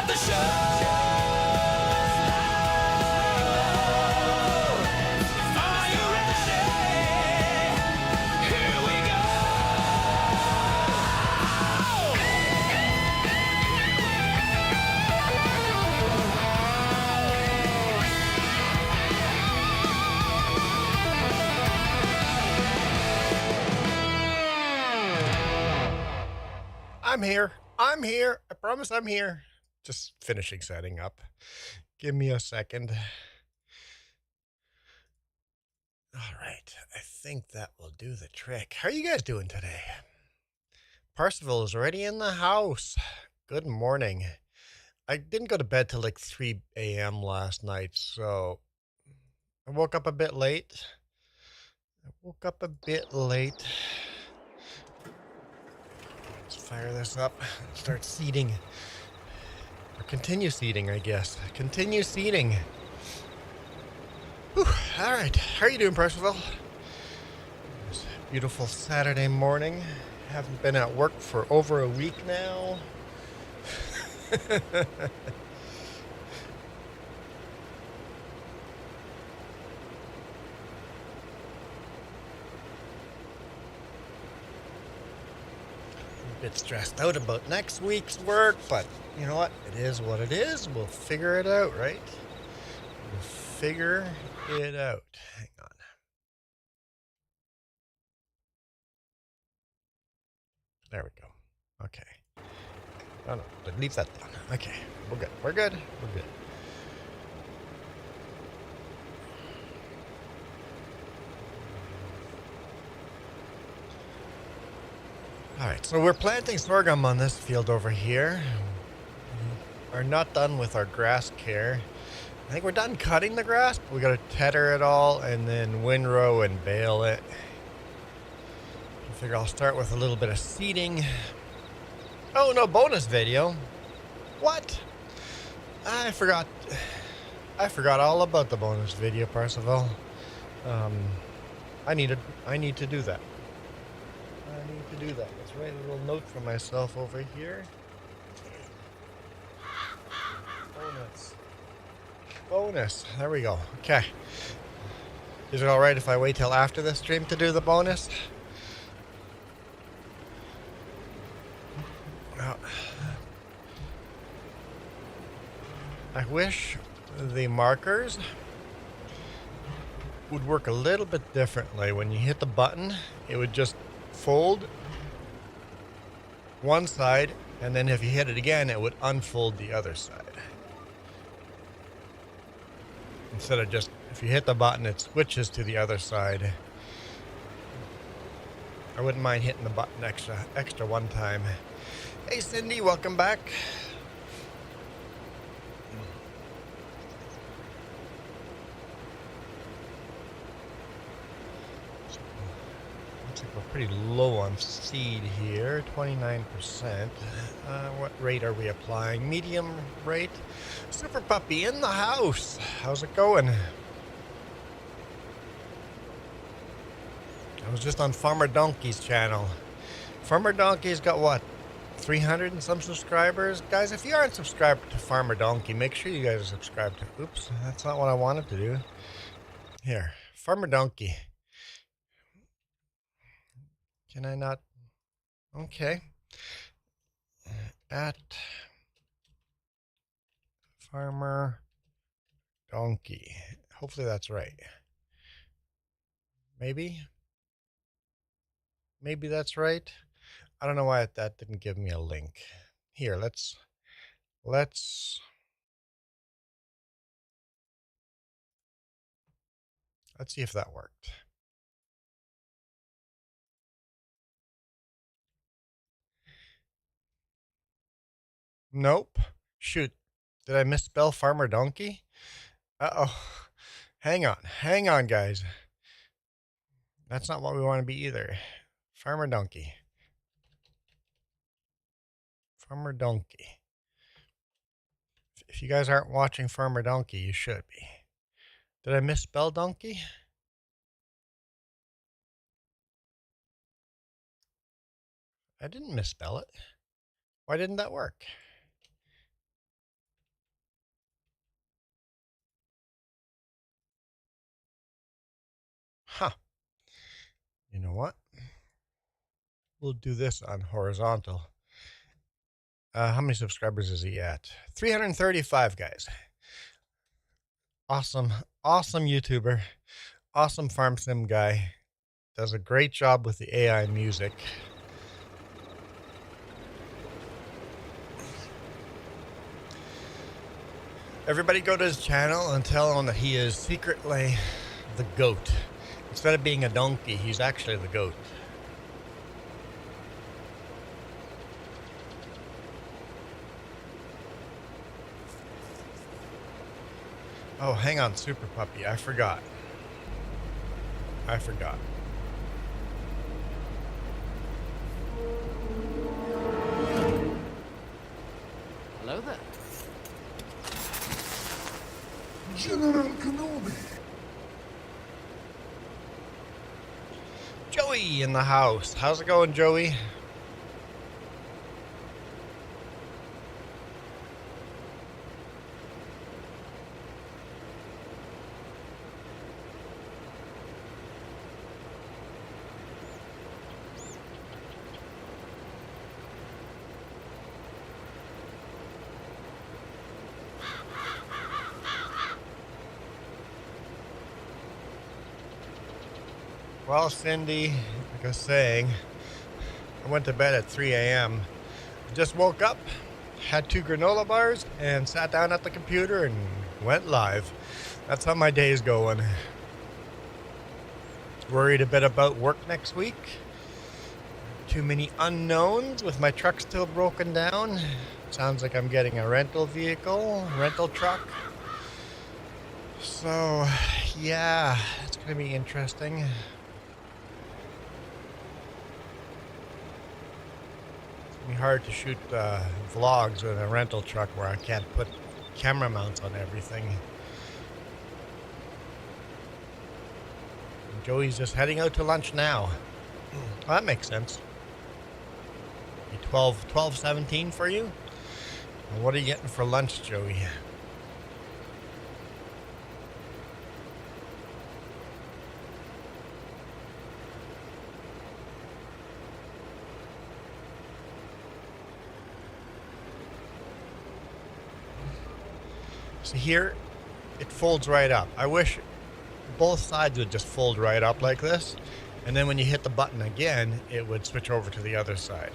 the show. Are you ready? Here we go. I'm here. I'm here. I promise I'm here. Just finishing setting up. Give me a second. All right. I think that will do the trick. How are you guys doing today? Percival is already in the house. Good morning. I didn't go to bed till like 3 a.m. last night, so I woke up a bit late. Let's fire this up. Start seeding. Or continue seeding, I guess. Continue seeding. Whew. All right. How are you doing, Percival? It's a beautiful Saturday morning. Haven't been at work for over a week now. A bit stressed out about next week's work, but you know what? It is what it is. We'll figure it out, right? We'll figure it out. Hang on. There we go. Okay. Oh no, leave that down. Okay, we're good. We're good. We're good. All right, so we're planting sorghum on this field over here. We are not done with our grass care. I think we're done cutting the grass, but we got to tether it all and then windrow and bale it. I figure I'll start with a little bit of seeding. Oh, no bonus video. What? I forgot all about the bonus video, Percival. I need to do that. Let's write a little note for myself over here. Bonus. There we go. Okay. Is it all right if I wait till after the stream to do the bonus? Well, I wish the markers would work a little bit differently. When you hit the button, it would just fold one side, and then if you hit it again, it would unfold the other side. Instead of just, if you hit the button, it switches to the other side. I wouldn't mind hitting the button extra one time. Hey Cindy, welcome back. Looks like we're pretty low on seed here, 29%. What rate are we applying? Medium rate. Super Puppy in the house. How's it going? I was just on Farmer Donkey's channel. Farmer Donkey's got what? 300 and some subscribers? Guys, if you aren't subscribed to Farmer Donkey, make sure you guys are subscribed to... Oops, that's not what I wanted to do. Here, Farmer Donkey. Can I not? Okay. At Farmer Donkey. Hopefully that's right. Maybe that's right. I don't know why that didn't give me a link. Here, let's see if that worked. Nope. Shoot. Did I misspell Farmer Donkey? Uh-oh. Hang on, guys. That's not what we want to be either. Farmer Donkey. Farmer Donkey. If you guys aren't watching Farmer Donkey, you should be. Did I misspell donkey? I didn't misspell it. Why didn't that work? You know what? We'll do this on horizontal. How many subscribers is he at? 335, guys. Awesome, awesome YouTuber. Awesome farm sim guy. Does a great job with the AI music. Everybody go to his channel and tell him that he is secretly the goat. Instead of being a donkey, he's actually the goat. Oh, hang on, Super Puppy. I forgot. Hello there. General Kenobi. Joey in the house. How's it going, Joey? Well, Cindy, like I was saying, I went to bed at 3 a.m. Just woke up, had 2 granola bars, and sat down at the computer and went live. That's how my day's going. Worried a bit about work next week. Too many unknowns with my truck still broken down. Sounds like I'm getting a rental truck. So, yeah, it's going to be interesting. Hard to shoot vlogs with a rental truck where I can't put camera mounts on everything. And Joey's just heading out to lunch now. Well, that makes sense. 12:17 for you? Well, what are you getting for lunch, Joey? So here, it folds right up. I wish both sides would just fold right up like this, and then when you hit the button again, it would switch over to the other side.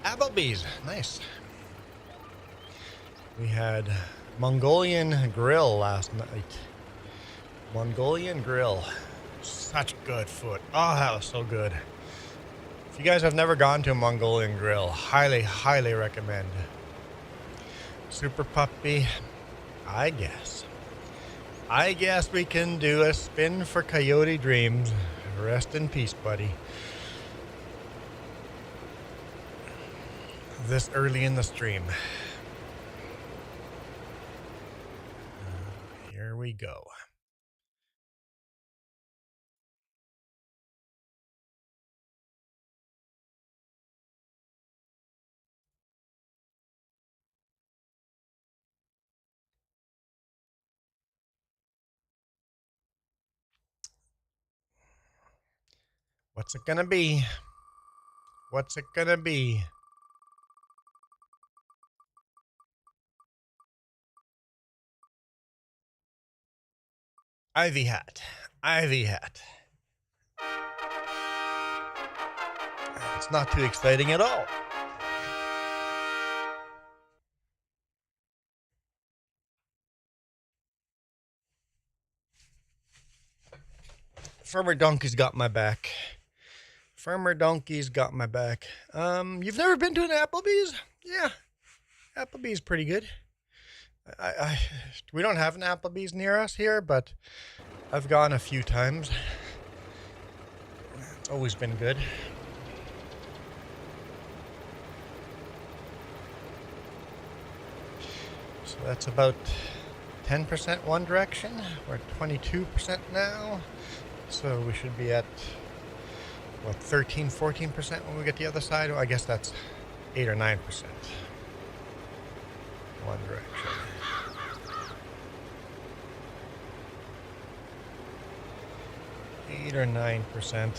Applebee's, nice. We had Mongolian Grill last night. Mongolian Grill, such good food. Oh, that was so good. If you guys have never gone to a Mongolian Grill, highly, highly recommend. Super Puppy, I guess we can do a spin for Coyote Dreams. Rest in peace, buddy. This early in the stream. Here we go. What's it gonna be? What's it gonna be? Ivy hat. Ivy hat. It's not too exciting at all. Farmer Donkey's got my back. Farmer Donkey's got my back. You've never been to an Applebee's? Yeah, Applebee's pretty good. We don't have an Applebee's near us here, but I've gone a few times. It's always been good. So that's about 10% one direction. We're at 22% now. So we should be at, what, 13, 14% when we get the other side? Well, I guess that's 8 or 9%. One direction. 8 or 9%.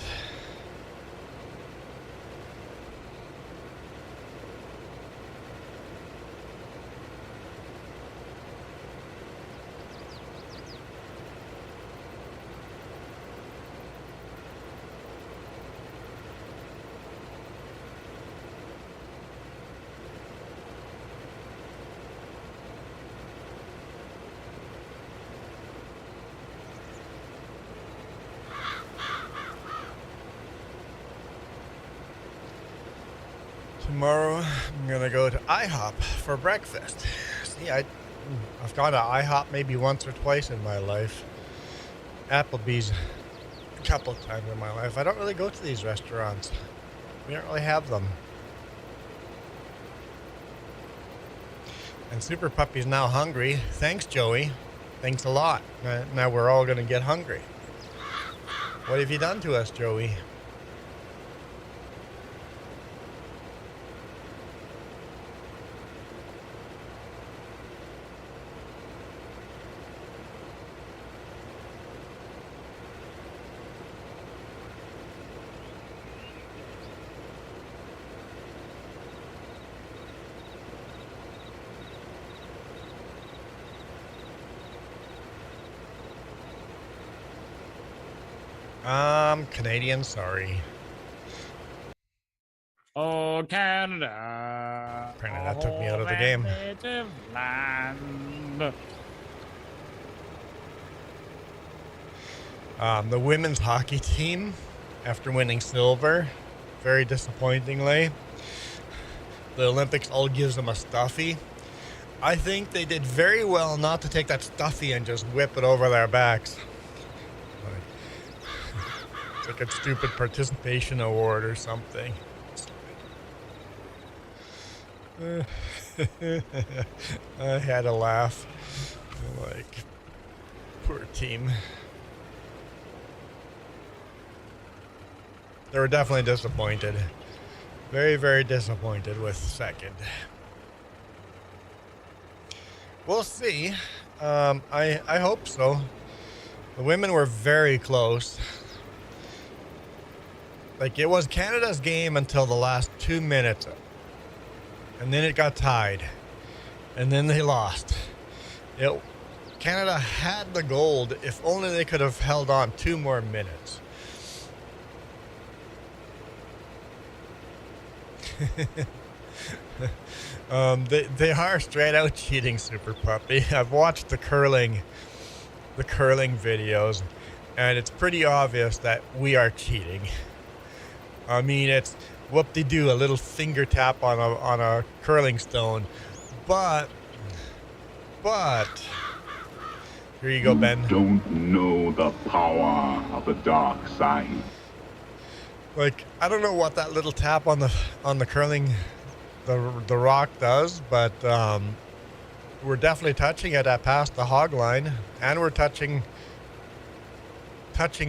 Tomorrow, I'm gonna go to IHOP for breakfast. See, I've gone to IHOP maybe once or twice in my life. Applebee's a couple of times in my life. I don't really go to these restaurants. We don't really have them. And Super Puppy's now hungry. Thanks, Joey. Thanks a lot. Now we're all gonna get hungry. What have you done to us, Joey? Canadian, sorry. Oh, Canada. Apparently that took me out of the game. Native land. The women's hockey team, after winning silver, very disappointingly, the Olympics all gives them a stuffy. I think they did very well not to take that stuffy and just whip it over their backs. It's like a stupid participation award or something. I had a laugh. Like, poor team. They were definitely disappointed. Very, very disappointed with second. We'll see. I hope so. The women were very close. Like, it was Canada's game until the last 2 minutes. And then it got tied. And then they lost. Canada had the gold if only they could have held on 2 more minutes. They are straight out cheating, Super Puppy. I've watched the curling videos, and it's pretty obvious that we are cheating. I mean, it's whoop-de-doo, a little finger tap on a curling stone, but here you go, Ben. You don't know the power of the dark side. Like, I don't know what that little tap on the curling the rock does, but we're definitely touching it at past the hog line, and we're touching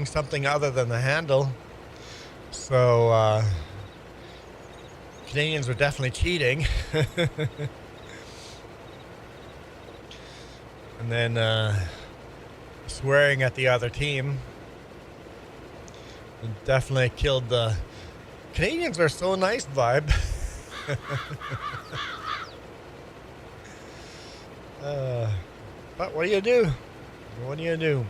something other than the handle. So Canadians are definitely cheating. And then swearing at the other team. It definitely killed the Canadians are so nice vibe. But what do you do? What do you do?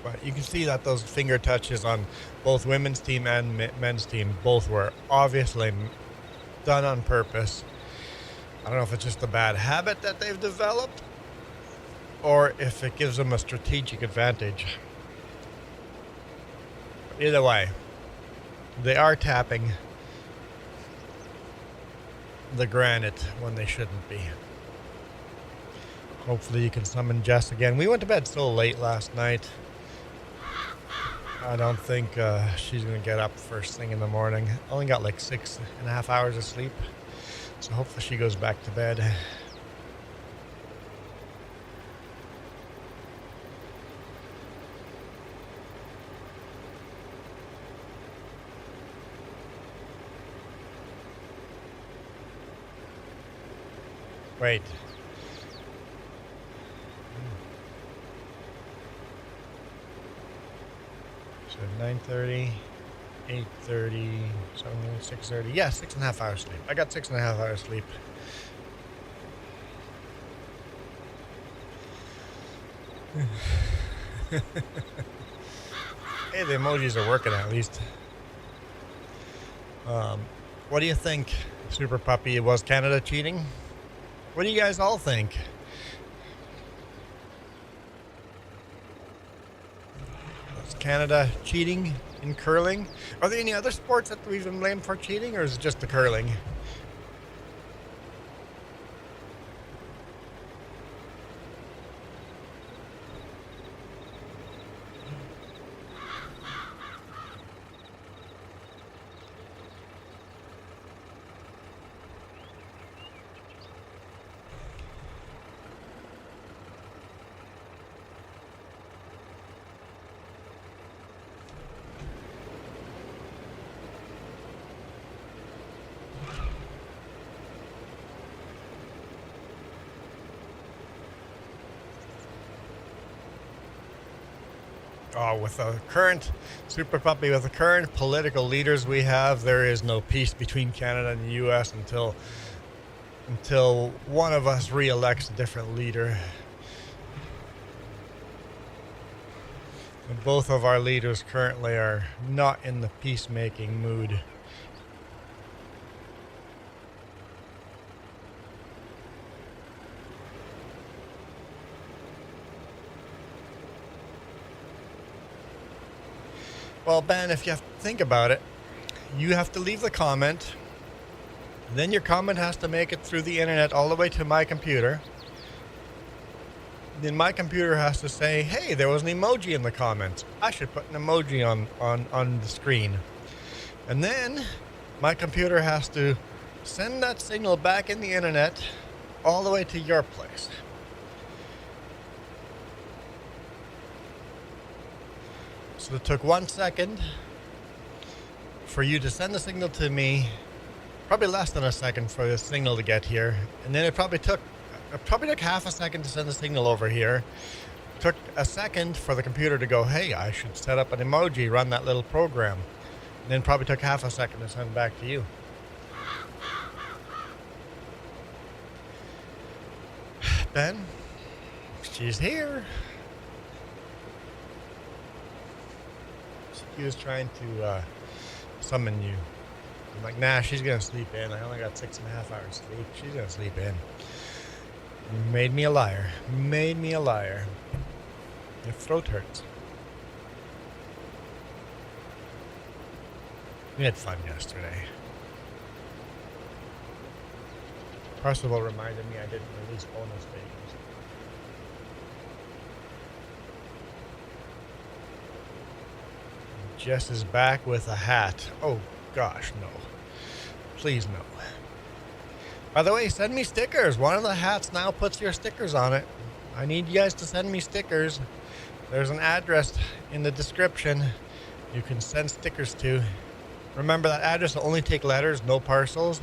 But you can see that those finger touches on both women's team and men's team both were obviously done on purpose. I don't know if it's just a bad habit that they've developed or if it gives them a strategic advantage. Either way, they are tapping the granite when they shouldn't be. Hopefully you can summon Jess again. We went to bed so late last night. I don't think she's going to get up first thing in the morning. Only got like 6.5 hours of sleep. So hopefully she goes back to bed. Wait. So 9:30, 8:30, 7:30, 6:30. Yeah, 6.5 hours sleep. I got 6.5 hours sleep. Hey, the emojis are working at least. What do you think, Super Puppy? Was Canada cheating? What do you guys all think? Was Canada cheating in curling? Are there any other sports that we've been blamed for cheating, or is it just the curling? Oh, with the current Super Puppy, with the current political leaders we have, there is no peace between Canada and the U.S. until one of us re-elects a different leader. And both of our leaders currently are not in the peacemaking mood. Well, Ben, if you have to think about it, you have to leave the comment. Then your comment has to make it through the internet all the way to my computer. Then my computer has to say, hey, there was an emoji in the comments. I should put an emoji on the screen. And then my computer has to send that signal back in the internet all the way to your place. So it took 1 second for you to send the signal to me, probably less than a second for the signal to get here, and then it probably took half a second to send the signal over here. It took a second for the computer to go, hey, I should set up an emoji, run that little program, and then probably took half a second to send back to you. Ben, she's here. He was trying to summon you. I'm like, nah, she's gonna sleep in. I only got 6.5 hours sleep. She's gonna sleep in. You made me a liar. Made me a liar. Your throat hurts. We had fun yesterday. Percival reminded me I didn't release bonus videos. Jess is back with a hat. Oh, gosh, no. Please, no. By the way, send me stickers. One of the hats now puts your stickers on it. I need you guys to send me stickers. There's an address in the description you can send stickers to. Remember, that address will only take letters, no parcels.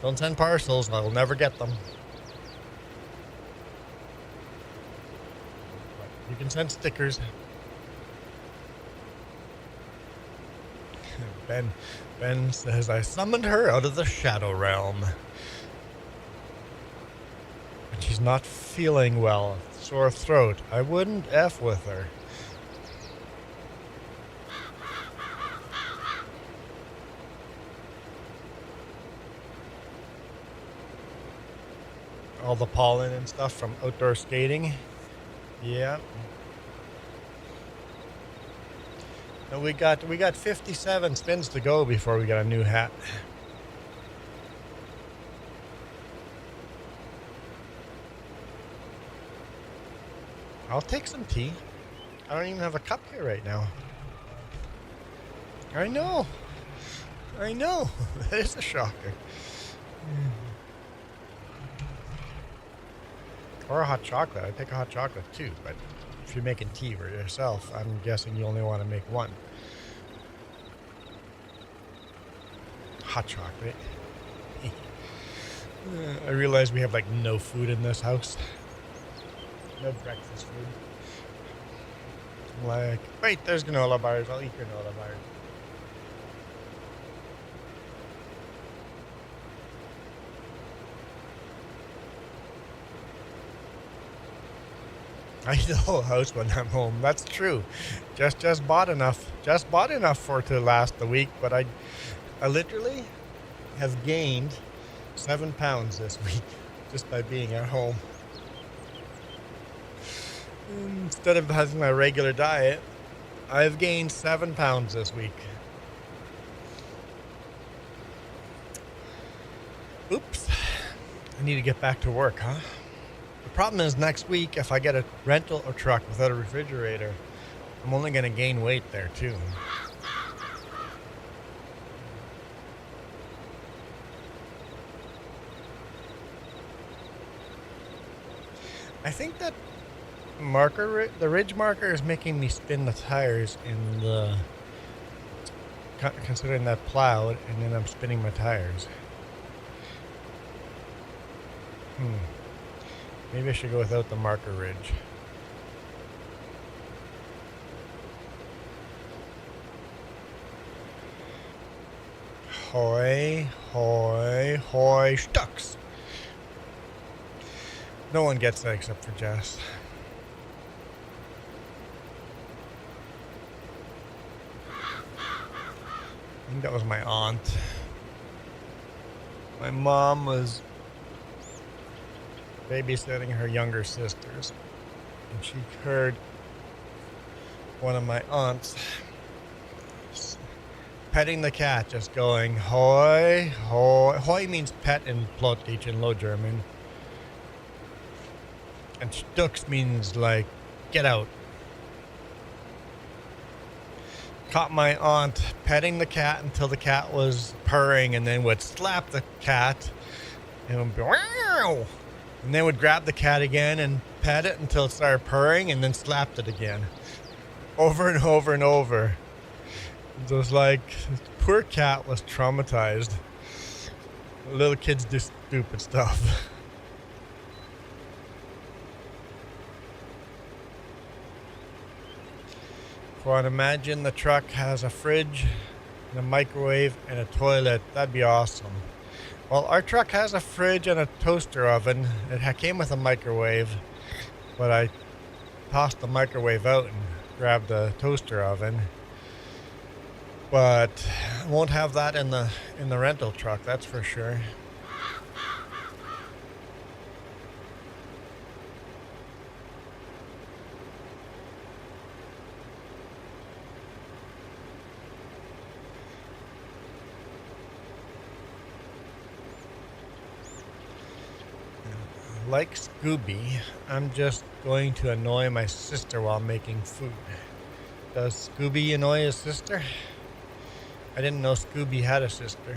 Don't send parcels. I will never get them. You can send stickers. Ben says, I summoned her out of the shadow realm. And she's not feeling well. Sore throat. I wouldn't F with her. All the pollen and stuff from outdoor skating. Yeah. And we got 57 spins to go before we got a new hat. I'll take some tea. I don't even have a cup here right now. I know. That is a shocker. Or a hot chocolate. I'd take a hot chocolate too, but if you're making tea for yourself, I'm guessing you only want to make one. Hot chocolate. I realize we have like no food in this house. No breakfast food. Like, wait, there's granola bars. I'll eat granola bars. I know a house when I'm home. That's true. Just bought enough. Just bought enough for it to last the week, but I literally have gained 7 pounds this week just by being at home. Instead of having my regular diet, I've gained 7 pounds this week. Oops. I need to get back to work, huh? The problem is next week, if I get a rental or truck without a refrigerator, I'm only going to gain weight there too. I think that the ridge marker is making me spin the tires in the, considering that plowed, and then I'm spinning my tires. Maybe I should go without the marker ridge. Hoy, hoy, hoy, stucks. No one gets that except for Jess. I think that was my aunt. My mom was babysitting her younger sisters, and she heard one of my aunts petting the cat, just going, hoy, hoy. Hoy means pet in Plotdeutsch in Low German. And Stux means like, get out. Caught my aunt petting the cat until the cat was purring, and then would slap the cat and would be, wow! And then would grab the cat again and pet it until it started purring, and then slapped it again. Over and over and over. It was like, poor cat was traumatized. Little kids do stupid stuff. So I'd imagine the truck has a fridge, and a microwave, and a toilet. That'd be awesome. Well, our truck has a fridge and a toaster oven. It came with a microwave, but I tossed the microwave out and grabbed the toaster oven. But I won't have that in the rental truck, that's for sure. Like Scooby, I'm just going to annoy my sister while making food. Does Scooby annoy his sister? I didn't know Scooby had a sister.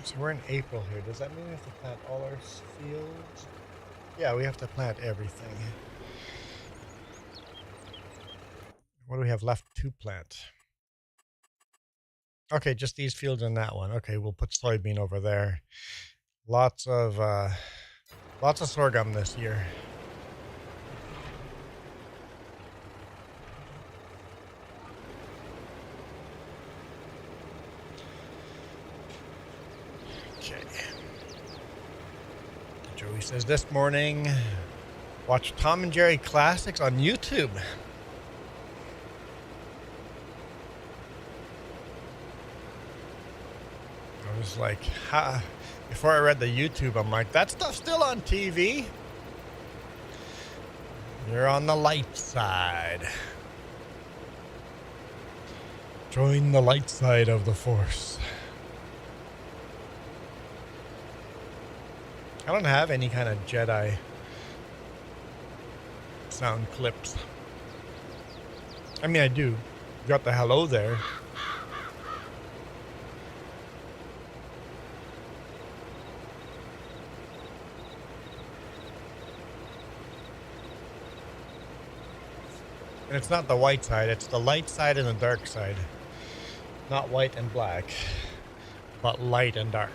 So we're in April here. Does that mean we have to plant all our fields? Yeah, we have to plant everything. What do we have left to plant? Okay, just these fields and that one. Okay, we'll put soybean over there. Lots of sorghum this year. Okay. Joey says this morning, watch Tom and Jerry Classics on YouTube. I was like, before I read the YouTube, I'm like, that stuff's still on TV? You're on the light side. Join the light side of the Force. I don't have any kind of Jedi sound clips. I mean, I do. You got the hello there. And it's not the white side, it's the light side and the dark side. Not white and black, but light and dark.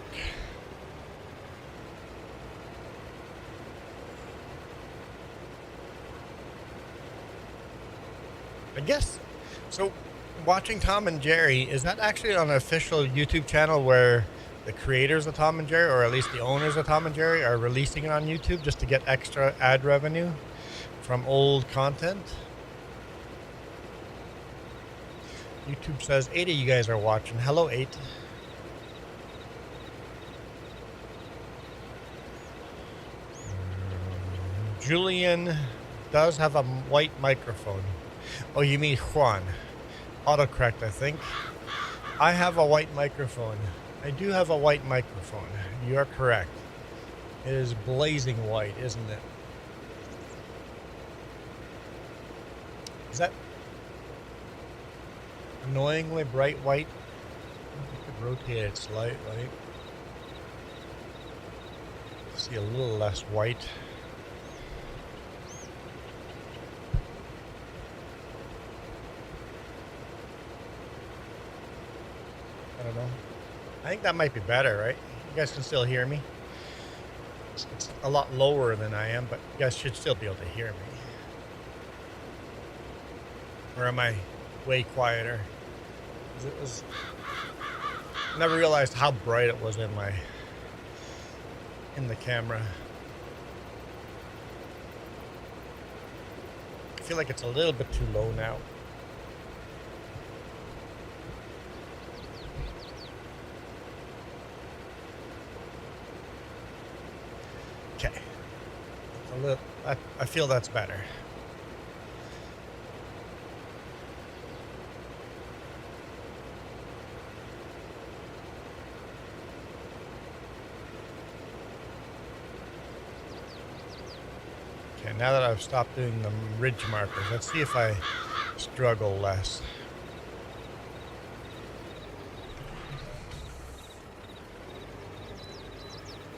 I guess, so watching Tom and Jerry, is that actually on an official YouTube channel where the creators of Tom and Jerry, or at least the owners of Tom and Jerry, are releasing it on YouTube just to get extra ad revenue from old content? YouTube says 8 of you guys are watching. Hello, 8. Julian does have a white microphone. Oh, you mean Juan. Autocorrect, I think. I have a white microphone. I do have a white microphone. You are correct. It is blazing white, isn't it? Is that annoyingly bright white? I could rotate it slightly. See a little less white. I don't know. I think that might be better, right? You guys can still hear me. It's a lot lower than I am, but you guys should still be able to hear me. Or am I way quieter? I never realized how bright it was in the camera. I feel like it's a little bit too low now. Okay. I feel that's better. Okay, now that I've stopped doing the ridge markers, let's see if I struggle less.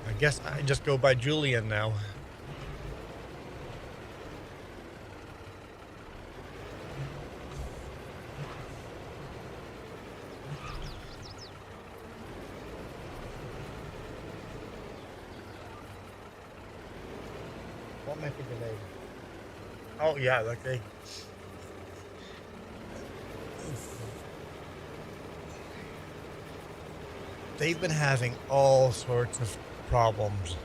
I guess I just go by Julian now. What might be delayed? Oh yeah, okay. They've been having all sorts of problems.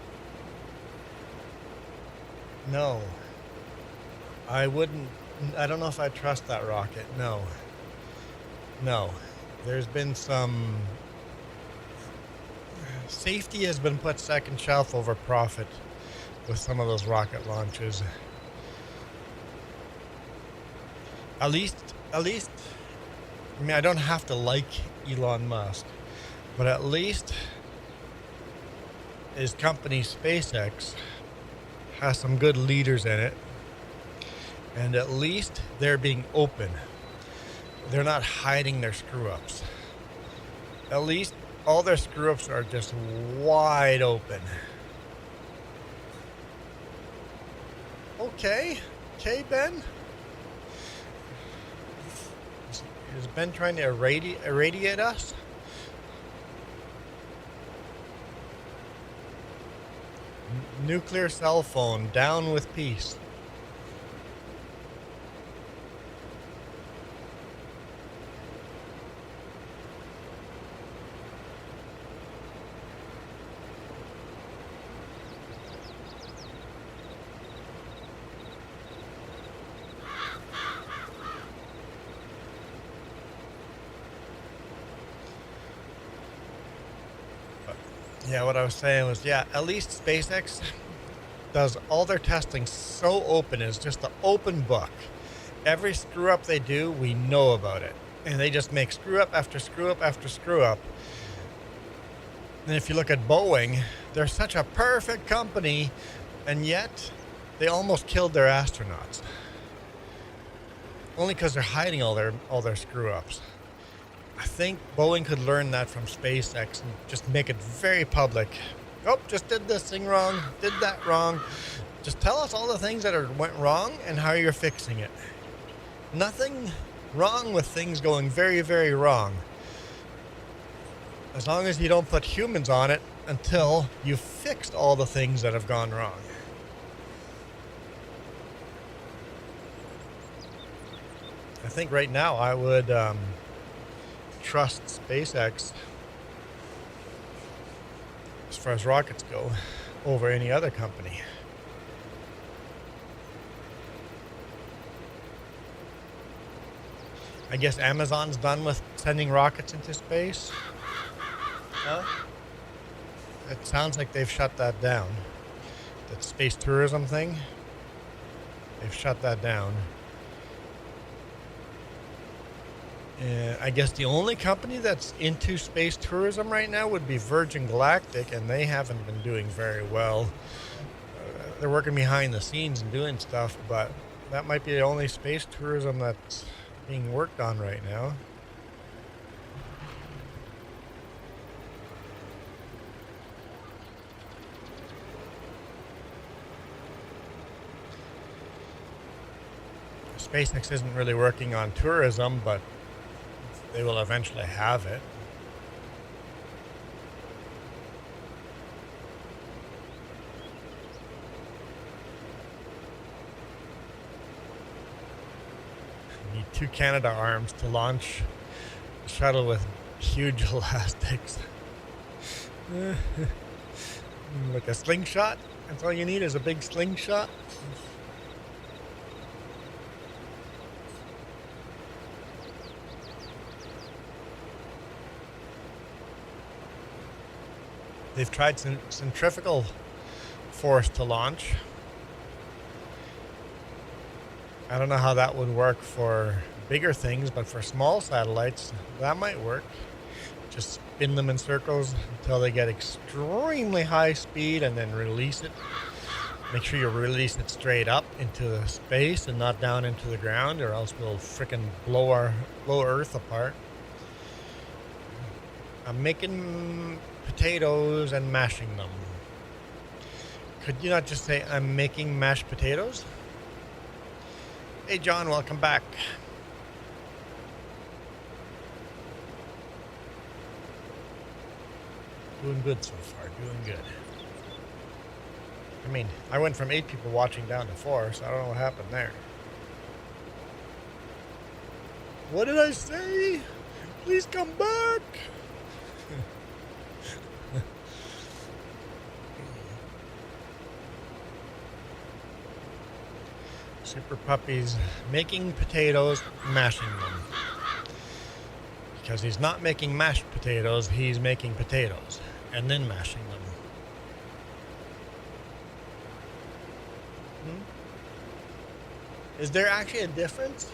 No. I wouldn't. I don't know if I trust that rocket. No. No. There's been some. Safety has been put second shelf over profit with some of those rocket launches. At least, I mean, I don't have to like Elon Musk, but at least his company SpaceX has some good leaders in it, and at least they're being open. They're not hiding their screw-ups. At least all their screw-ups are just wide open. Okay, Ben. Is Ben trying to irradiate us? Nuclear cell phone, down with peace. Yeah, what I was saying was, yeah, at least SpaceX does all their testing so open. It's just an open book. Every screw up they do, we know about it. And they just make screw up after screw up after screw up. And if you look at Boeing, they're such a perfect company, and yet they almost killed their astronauts. Only because they're hiding all their screw ups. I think Boeing could learn that from SpaceX and just make it very public. Oh, just did this thing wrong, did that wrong. Just tell us all the things that went wrong and how you're fixing it. Nothing wrong with things going very, very wrong. As long as you don't put humans on it until you've fixed all the things that have gone wrong. I think right now I would trust SpaceX as far as rockets go over any other company. I guess Amazon's done with sending rockets into space. Huh? It sounds like they've shut that down. That space tourism thing, they've shut that down. I guess the only company that's into space tourism right now would be Virgin Galactic, and they haven't been doing very well. They're working behind the scenes and doing stuff, but that might be the only space tourism that's being worked on right now. SpaceX isn't really working on tourism, but they will eventually have it. You need 2 Canada arms to launch a shuttle with huge elastics. Like a slingshot? That's all you need is a big slingshot? They've tried centrifugal force to launch. I don't know how that would work for bigger things, but for small satellites, that might work. Just spin them in circles until they get extremely high speed and then release it. Make sure you release it straight up into space and not down into the ground, or else we'll frickin' blow Earth apart. I'm making potatoes and mashing them. Could you not just say, I'm making mashed potatoes? Hey John, welcome back. Doing good so far, doing good. I mean, I went from 8 people watching down to 4, so I don't know what happened there. What did I say? Please come back. Super Puppy's making potatoes, mashing them. Because he's not making mashed potatoes, he's making potatoes and then mashing them. Is there actually a difference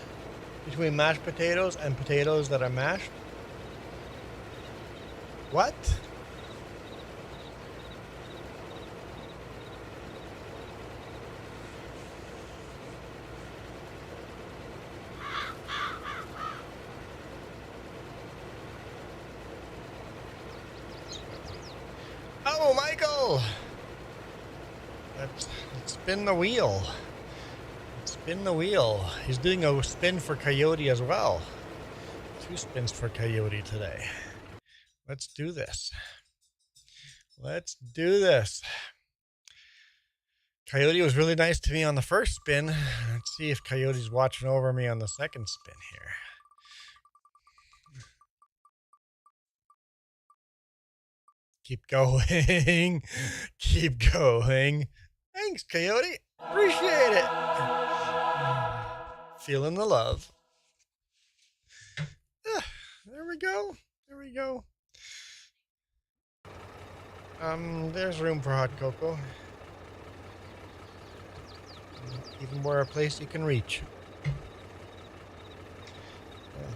between mashed potatoes and potatoes that are mashed? What? Oh, Michael! Let's spin the wheel. Spin the wheel. He's doing a spin for Coyote as well. 2 spins for Coyote today. Let's do this. Let's do this. Coyote was really nice to me on the first spin. Let's see if Coyote's watching over me on the second spin here. Keep going. Keep going. Thanks, Coyote. Appreciate it. Feeling the love. There we go. There we go. There's room for hot cocoa. Even more a place you can reach.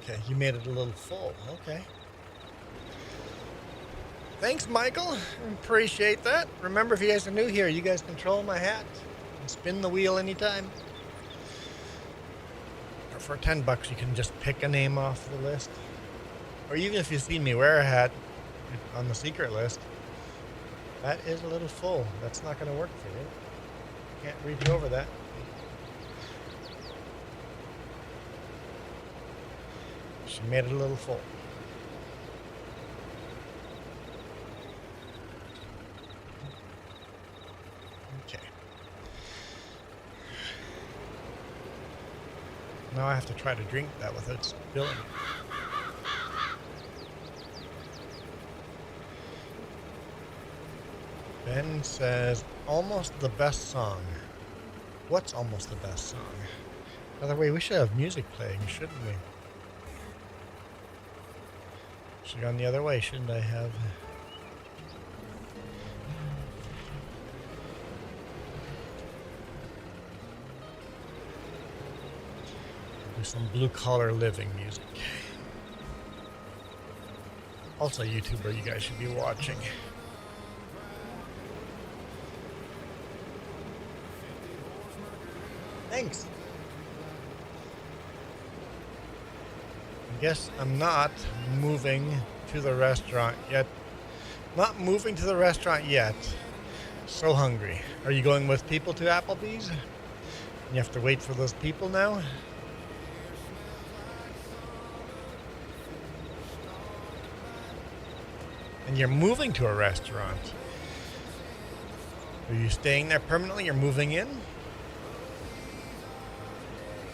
Okay, you made it a little full. Okay. Thanks, Michael. Appreciate that. Remember, if you guys are new here, you guys control my hat. And spin the wheel anytime. Or for $10, you can just pick a name off the list. Or even if you've seen me wear a hat on the secret list, that is a little full. That's not going to work for you. Can't reach over that. She made it a little full. now I have to try to drink that without spilling it. Ben says, almost the best song. What's almost the best song? By the way, we should have music playing, shouldn't we? Should have gone the other way, shouldn't I have? Do some blue collar living music. Also a YouTuber you guys should be watching. Thanks. I guess I'm not moving to the restaurant yet. Not moving to the restaurant yet. So hungry. Are you going with people to Applebee's? You have to wait for those people now? And you're moving to a restaurant. Are you staying there permanently? You're moving in?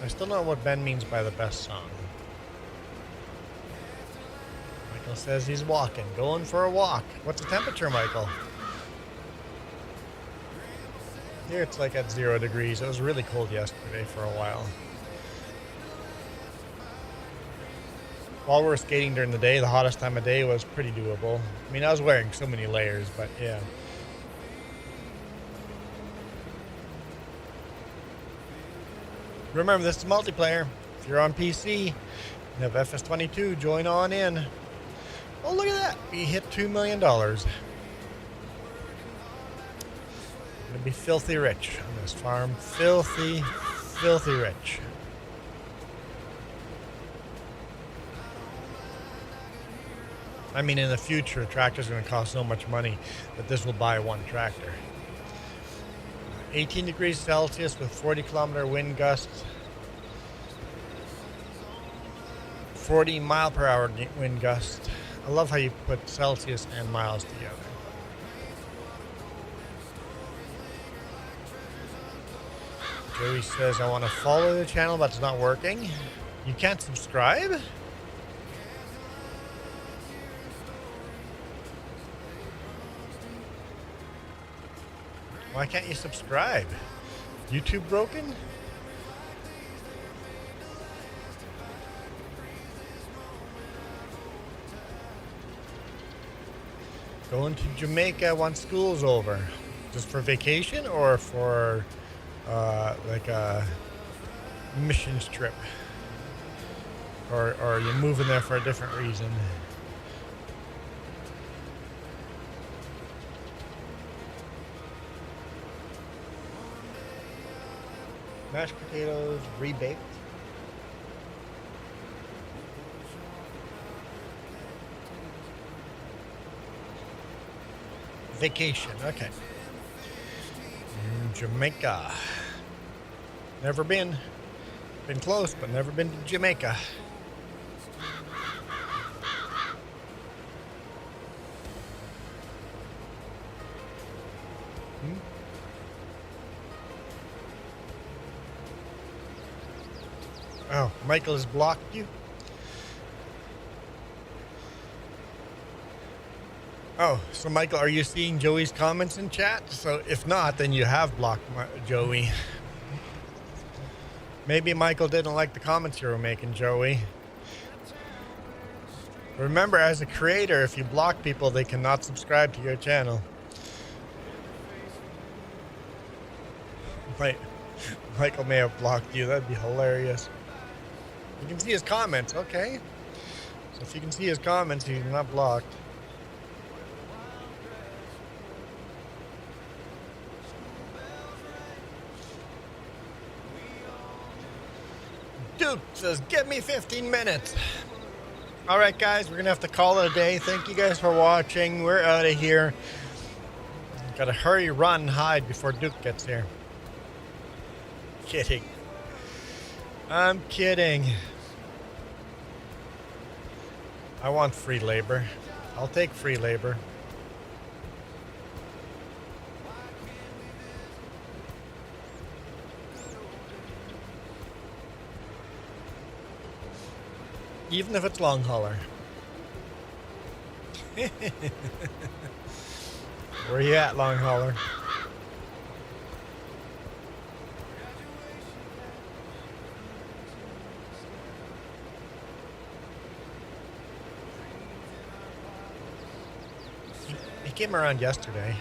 I still don't know what Ben means by the best song. Michael says he's walking, going for a walk. What's the temperature, Michael? Here it's like at 0 degrees. It was really cold yesterday for a while. While we were skating during the day, the hottest time of day was pretty doable. I mean, I was wearing so many layers, but yeah. Remember, this is multiplayer. If you're on PC, you have FS22, join on in. Oh, look at that. We hit $2 million. Gonna be filthy rich on this farm. Filthy, filthy rich. I mean, in the future, tractors are going to cost so much money that this will buy one tractor. 18 degrees Celsius with 40-kilometer wind gusts. 40 mile per hour wind gusts. I love how you put Celsius and miles together. Joey says, I want to follow the channel, but it's not working. You can't subscribe? Why can't you subscribe? YouTube broken? Going to Jamaica once school's over. Just for vacation or for like a missions trip? Or are you moving there for a different reason? Mashed potatoes, rebaked. Vacation, okay. Jamaica. Never been. Been close, but never been to Jamaica. Oh, Michael has blocked you? Oh, so Michael, are you seeing Joey's comments in chat? So if not, then you have blocked Joey. Maybe Michael didn't like the comments you were making, Joey. Remember, as a creator, if you block people, they cannot subscribe to your channel. Wait, Michael may have blocked you. That'd be hilarious. You can see his comments, okay? So if you can see his comments, he's not blocked. Duke says, give me 15 minutes. All right, guys, we're going to have to call it a day. Thank you guys for watching. We're out of here. Got to hurry, run, hide before Duke gets here. Kidding. I'm kidding. I want free labor. I'll take free labor. Even if it's long hauler. Where you at, long hauler? He came around yesterday.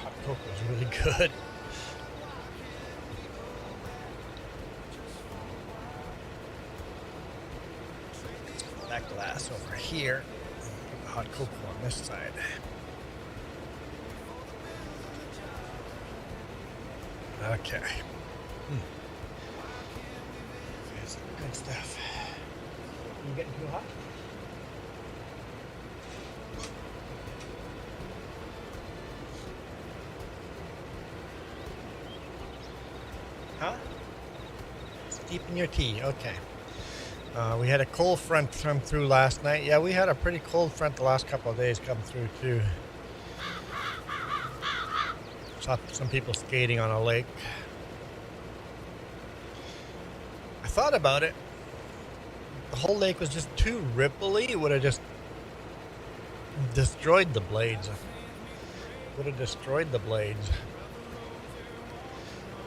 Hot Coke was really good. That glass over here. Hot cocoa on this side. Okay. That's good stuff. You getting too hot? Huh? Steeping your tea. Okay. We had a cold front come through last night. Yeah, we had a pretty cold front the last couple of days come through too. Saw some people skating on a lake. I thought about it. The whole lake was just too ripply. It would have just destroyed the blades. Would have destroyed the blades.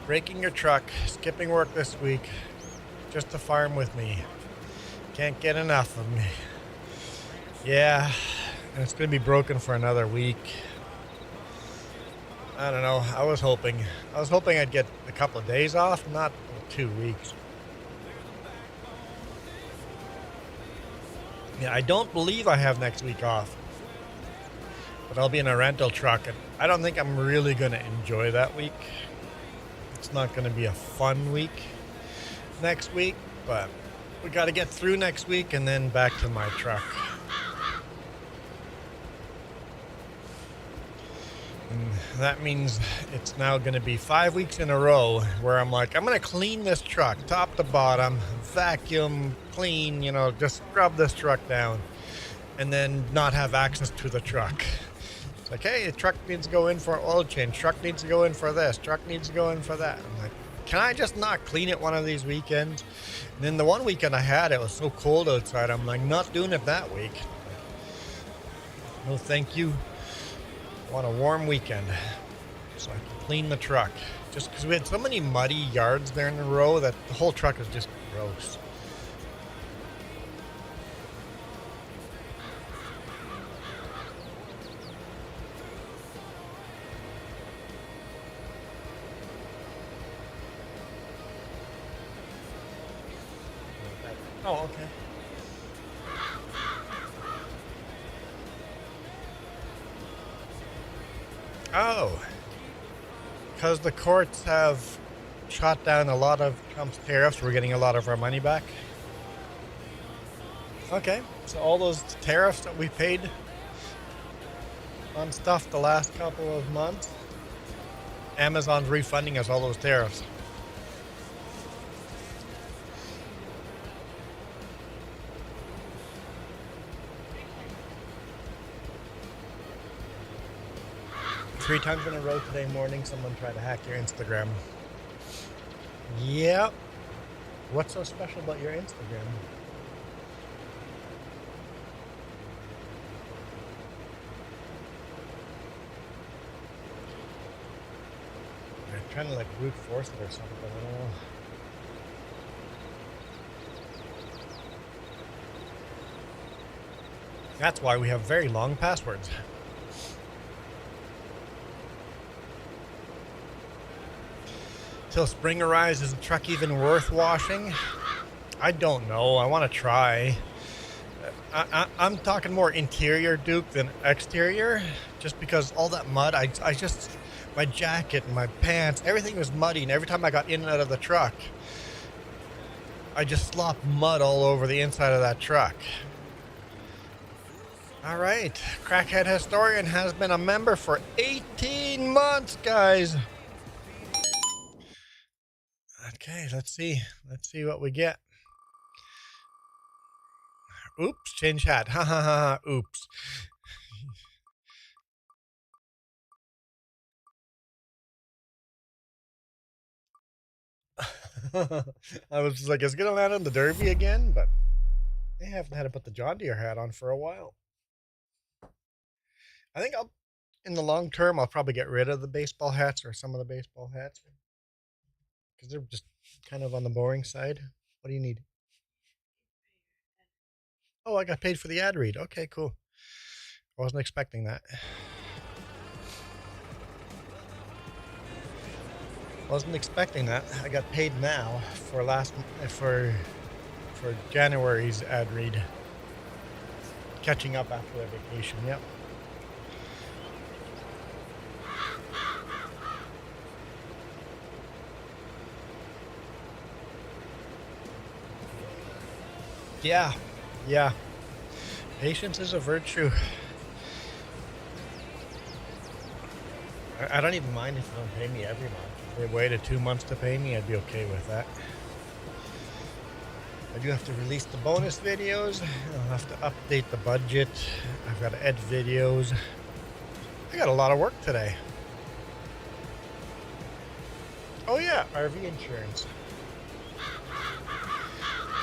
Breaking your truck, skipping work this week, just to farm with me. Can't get enough of me. Yeah, and it's going to be broken for another week. I don't know. I was hoping I'd get a couple of days off, not 2 weeks. Yeah, I don't believe I have next week off. But I'll be in a rental truck, and I don't think I'm really going to enjoy that week. It's not going to be a fun week next week, but we got to get through next week and then back to my truck. And that means it's now going to be 5 weeks in a row where I'm like, I'm going to clean this truck top to bottom, vacuum, clean, you know, just scrub this truck down, and then not have access to the truck. It's like, hey, the truck needs to go in for an oil change. Truck needs to go in for this. Truck needs to go in for that. I'm like, can I just not clean it one of these weekends? And then the one weekend I had, it was so cold outside. I'm like, not doing it that week. No, thank you. I want a warm weekend so I can clean the truck. Just because we had so many muddy yards there in a row that the whole truck is just gross. Oh, okay. Oh, because the courts have shot down a lot of Trump's tariffs, we're getting a lot of our money back. Okay, so all those tariffs that we paid on stuff the last couple of months, Amazon's refunding us all those tariffs. Three times in a row today morning, someone tried to hack your Instagram. Yep. What's so special about your Instagram? They're trying to like brute force it or something. I don't know. That's why we have very long passwords. Till spring arrives, is the truck even worth washing? I don't know. I want to try. I'm talking more interior Duke than exterior, just because all that mud, I just, my jacket and my pants, everything was muddy, and every time I got in and out of the truck, I just slopped mud all over the inside of that truck. All right, Crackhead Historian has been a member for 18 months, guys. Okay, let's see. Let's see what we get. Oops, change hat. Ha ha ha. Oops. I was just like, it's gonna land on the Derby again, but they haven't had to put the John Deere hat on for a while. I think in the long term, I'll probably get rid of the baseball hats or some of the baseball hats because they're just kind of on the boring side. What do you need? Oh, I got paid for the ad read. Okay, cool. I wasn't expecting that. Wasn't expecting that. I got paid now for January's ad read. Catching up after the vacation. Yep. Yeah. Yeah. Patience is a virtue. I don't even mind if you don't pay me every month. If they waited 2 months to pay me, I'd be okay with that. I do have to release the bonus videos. I'll have to update the budget. I've got to edit videos. I got a lot of work today. Oh yeah, RV insurance.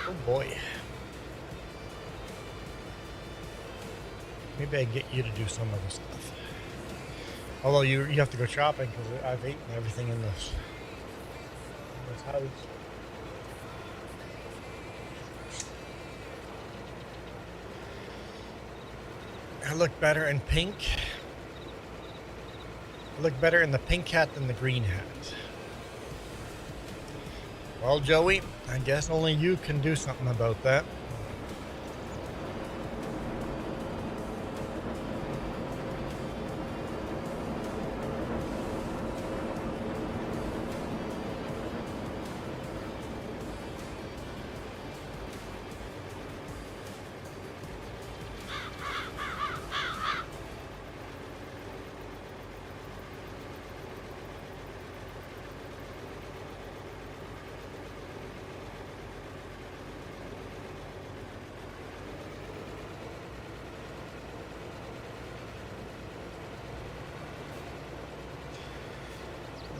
Oh boy. Maybe I get you to do some of the stuff. Although you have to go shopping because I've eaten everything in this house. I look better in pink. I look better in the pink hat than the green hat. Well, Joey, I guess only you can do something about that.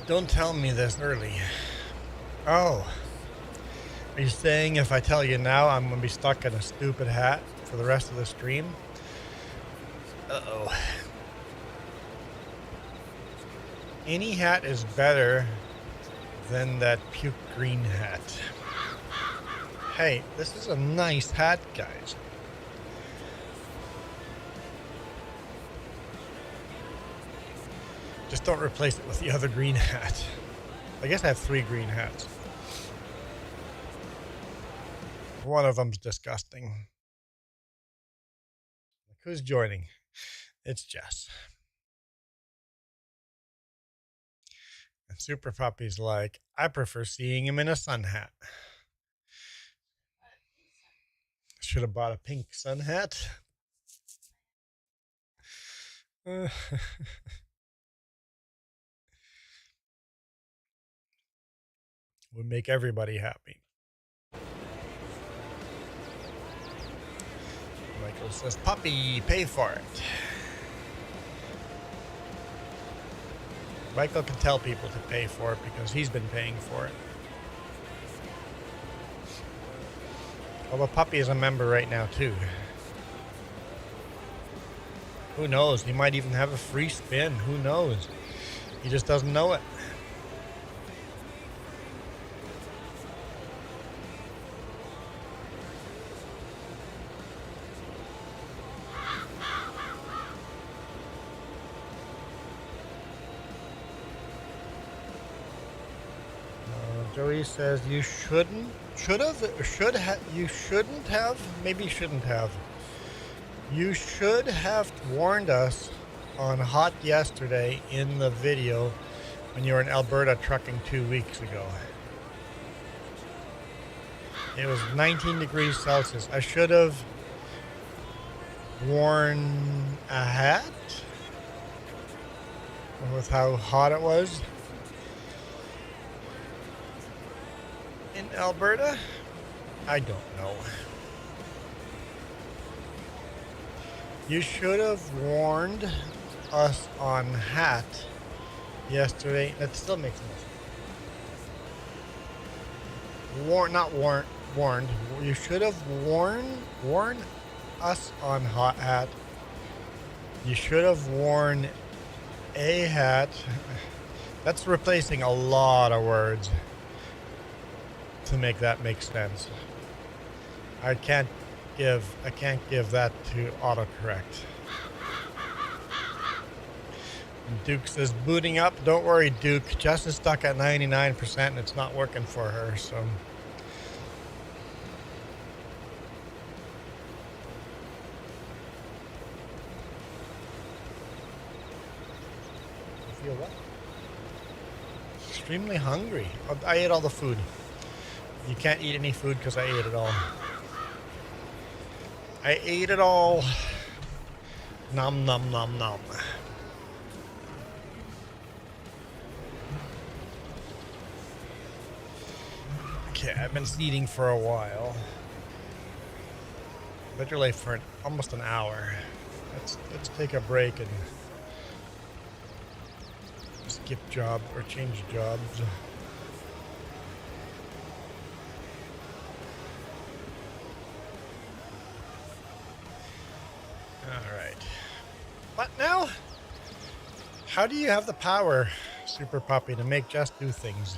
Don't tell me this early. Oh. Are you saying if I tell you now, I'm going to be stuck in a stupid hat for the rest of the stream? Uh-oh. Any hat is better than that puke green hat. Hey, this is a nice hat, guys. Just don't replace it with the other green hat. I guess I have 3 green hats. One of them's disgusting. Like, who's joining? It's Jess. And Super Puppy's like, I prefer seeing him in a sun hat. Should have bought a pink sun hat. Would make everybody happy. Michael says, Puppy, pay for it. Michael can tell people to pay for it because he's been paying for it. Although Puppy is a member right now too. Who knows? He might even have a free spin. Who knows? He just doesn't know it. Joey says you shouldn't have, maybe shouldn't have. You should have warned us on Hot Yesterday in the video when you were in Alberta trucking 2 weeks ago. It was 19 degrees Celsius. I should have worn a hat with how hot it was. in Alberta? I don't know. You should have warned us on hat yesterday. That still makes no sense. Warned. You should have warned us on hot hat. You should have worn a hat. That's replacing a lot of words to make that make sense. I can't give that to autocorrect. Duke says booting up. Don't worry, Duke. Jess is stuck at 99% and it's not working for her, so. You feel what? Extremely hungry. I ate all the food. You can't eat any food because I ate it all. I ate it all. Nom nom nom nom. Okay, I've been eating for a while. Literally for almost an hour. Let's take a break and skip job or change jobs. Alright. What now? How do you have the power, Super Puppy, to make Just do things?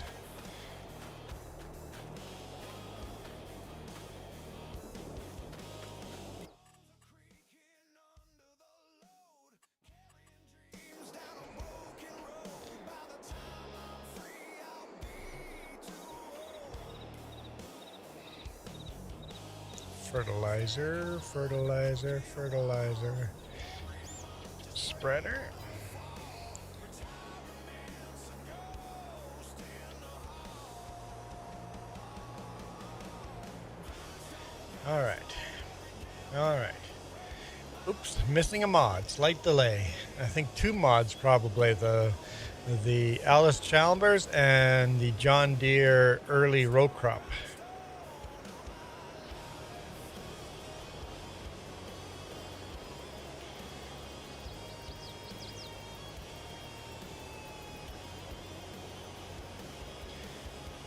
Fertilizer. Spreader. All right. Oops, missing a mod. Slight delay. I think 2 mods probably. The Alice Chalmers and the John Deere early row crop.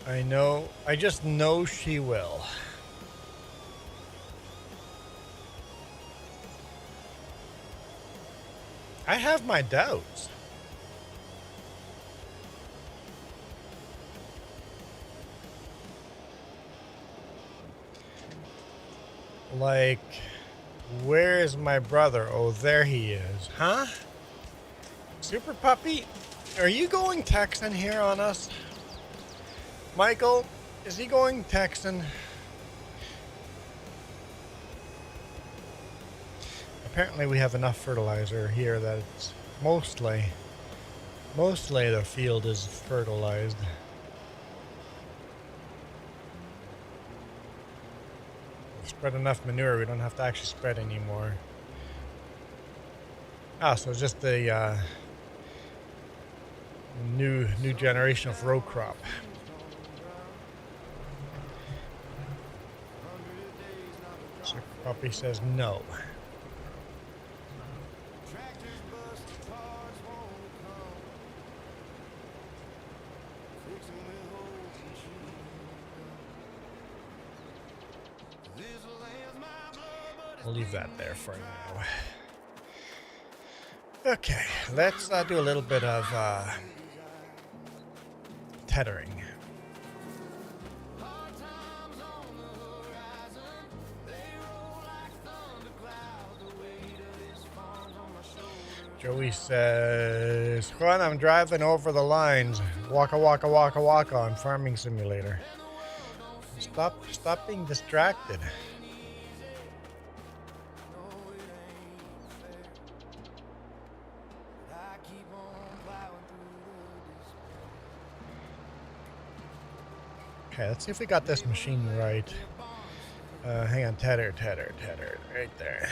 I know. I just know she will. I have my doubts. Like, where is my brother? Oh, there he is. Huh? Super Puppy, are you going Texan here on us? Michael, is he going Texan? Apparently we have enough fertilizer here that it's mostly the field is fertilized. Spread enough manure, we don't have to actually spread anymore. Ah, so it's just the new generation of row crop. Super Puppy says no. We'll leave that there for now. Okay, let's do a little bit of tethering. Joey says, Juan, I'm driving over the lines. Waka waka waka waka on Farming Simulator. Stop being distracted. Okay, let's see if we got this machine right. Hang on, tether, right there.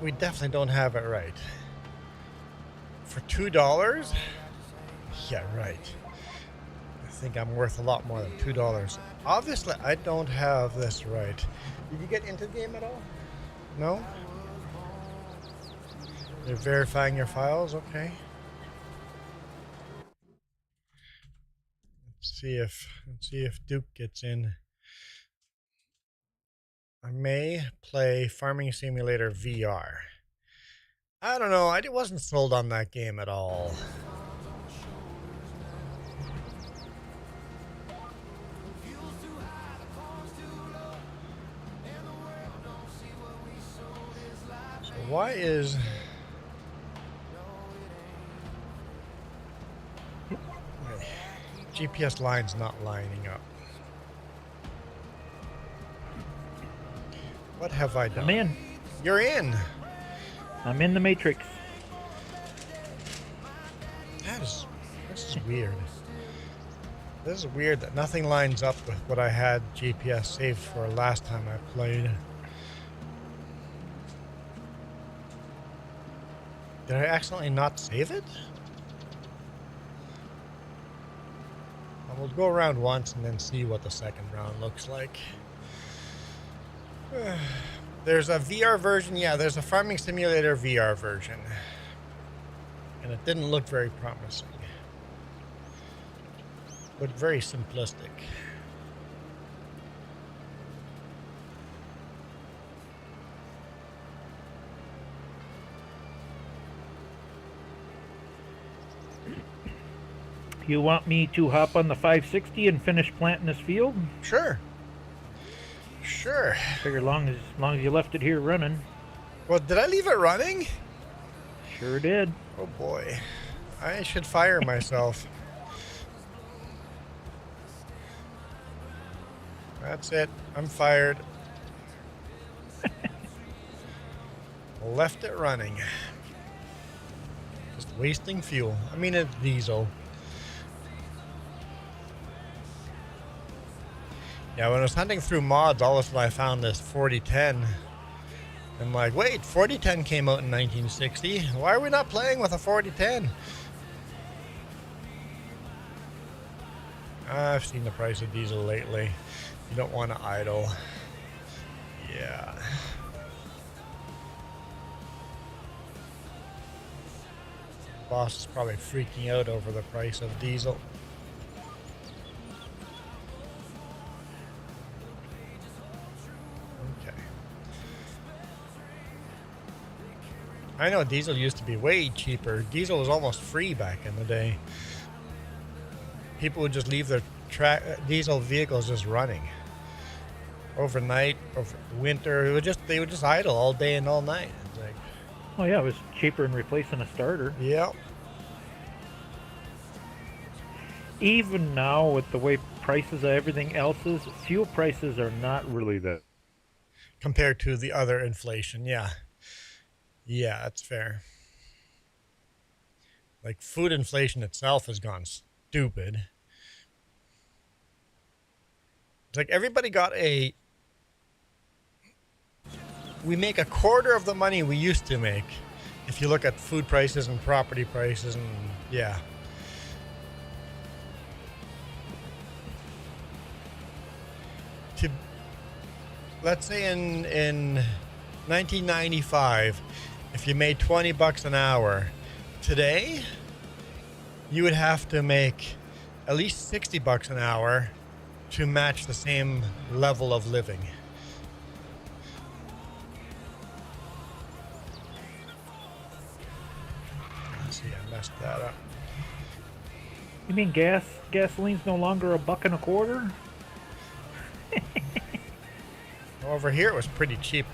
we definitely don't have it right. For $2? Yeah, right. I think I'm worth a lot more than $2. Obviously, I don't have this right. Did you get into the game at all? No? You're verifying your files? Okay. Let's see if Duke gets in. I may play Farming Simulator VR. I don't know. I wasn't sold on that game at all. So why is... GPS line's not lining up? What have I done? I'm in. You're in. I'm in the Matrix. This is weird. This is weird that nothing lines up with what I had GPS saved for last time I played. Did I accidentally not save it? We'll go around once and then see what the second round looks like. There's a VR version. Yeah, there's a Farming Simulator VR version. And it didn't look very promising. But very simplistic. You want me to hop on the 560 and finish planting this field? Sure. Sure. Figure long as you left it here running. Well, did I leave it running? Sure did. Oh boy. I should fire myself. That's it. I'm fired. Left it running. Just wasting fuel. I mean, it's diesel. Yeah, when I was hunting through mods, all of a sudden I found this 4010. I'm like, wait, 4010 came out in 1960. Why are we not playing with a 4010? I've seen the price of diesel lately. You don't want to idle. Yeah. Boss is probably freaking out over the price of diesel. I know diesel used to be way cheaper. Diesel was almost free back in the day. People would just leave their diesel vehicles just running overnight, over winter. They would just idle all day and all night. It's like, Oh yeah, it was cheaper than replacing a starter. yeah. Even now, with the way prices of everything else is, fuel prices are not really that. Compared to the other inflation, yeah. Yeah, that's fair. Like, food inflation itself has gone stupid. It's like everybody got we make a quarter of the money we used to make. If you look at food prices and property prices and, yeah. Let's say in 1995, if you made 20 bucks an hour, today you would have to make at least 60 bucks an hour to match the same level of living. Let's see, I messed that up. You mean gasoline's no longer $1.25? Over here it was pretty cheap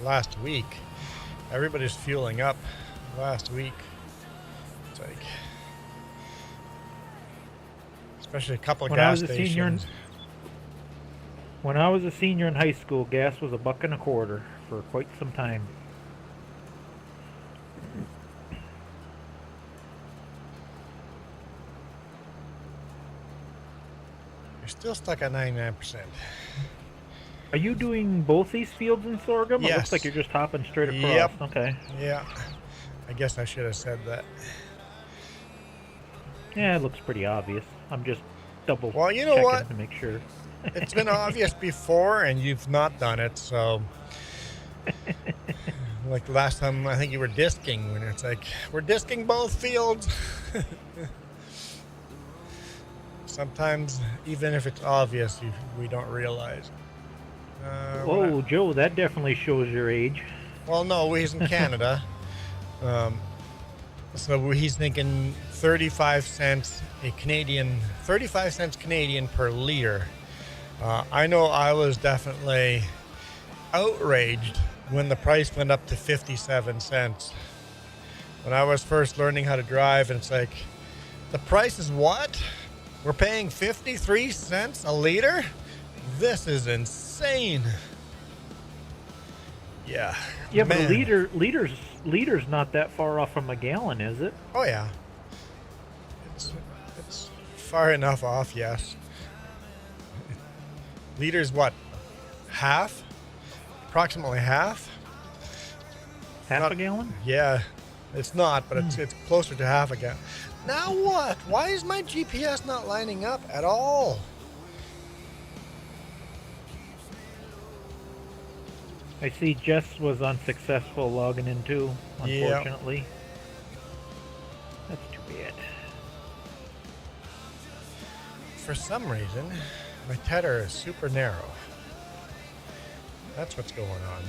last week. Everybody's fueling up last week. It's like, especially a couple of gas stations. When I was a senior in high school, gas was $1.25 for quite some time. You're still stuck at 99%. Are you doing both these fields in sorghum? It Yes. looks like you're just hopping straight across. Yep. Okay. Yeah. I guess I should have said that. Yeah, it looks pretty obvious. I'm just double Well, you know checking what? to make sure. It's been obvious before, and you've not done it, so... Like the last time, I think you were disking, when it's like, we're disking both fields. Sometimes, even if it's obvious, we don't realize. Whoa, Joe, that definitely shows your age. Well, no, he's in Canada. So he's thinking 35 cents Canadian per liter. I know I was definitely outraged when the price went up to 57 cents. When I was first learning how to drive, and it's like, the price is what? We're paying 53 cents a liter? This is insane. Yeah. Yeah, but Man. a liter's not that far off from a gallon, is it? Oh yeah. It's far enough off, yes. Liter's what? Half? Approximately half? Half a gallon? Yeah. It's not, but it's closer to half a gallon. Now what? Why is my GPS not lining up at all? I see Jess was unsuccessful logging in too, unfortunately. That's too bad. For some reason, my tether is super narrow. That's what's going on.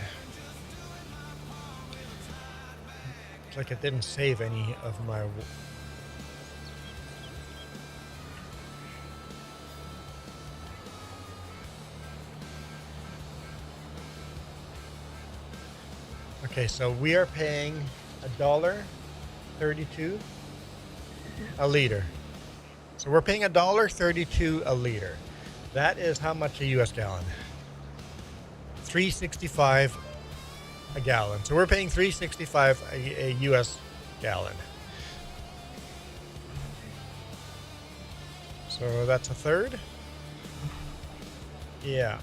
It's like it didn't save any of my... Okay, so we are paying $1.32 a liter. So we're paying $1.32 a liter. That is how much a U.S. gallon? $3.65 a gallon. So we're paying $3.65 a U.S. gallon. So that's a third? Yeah.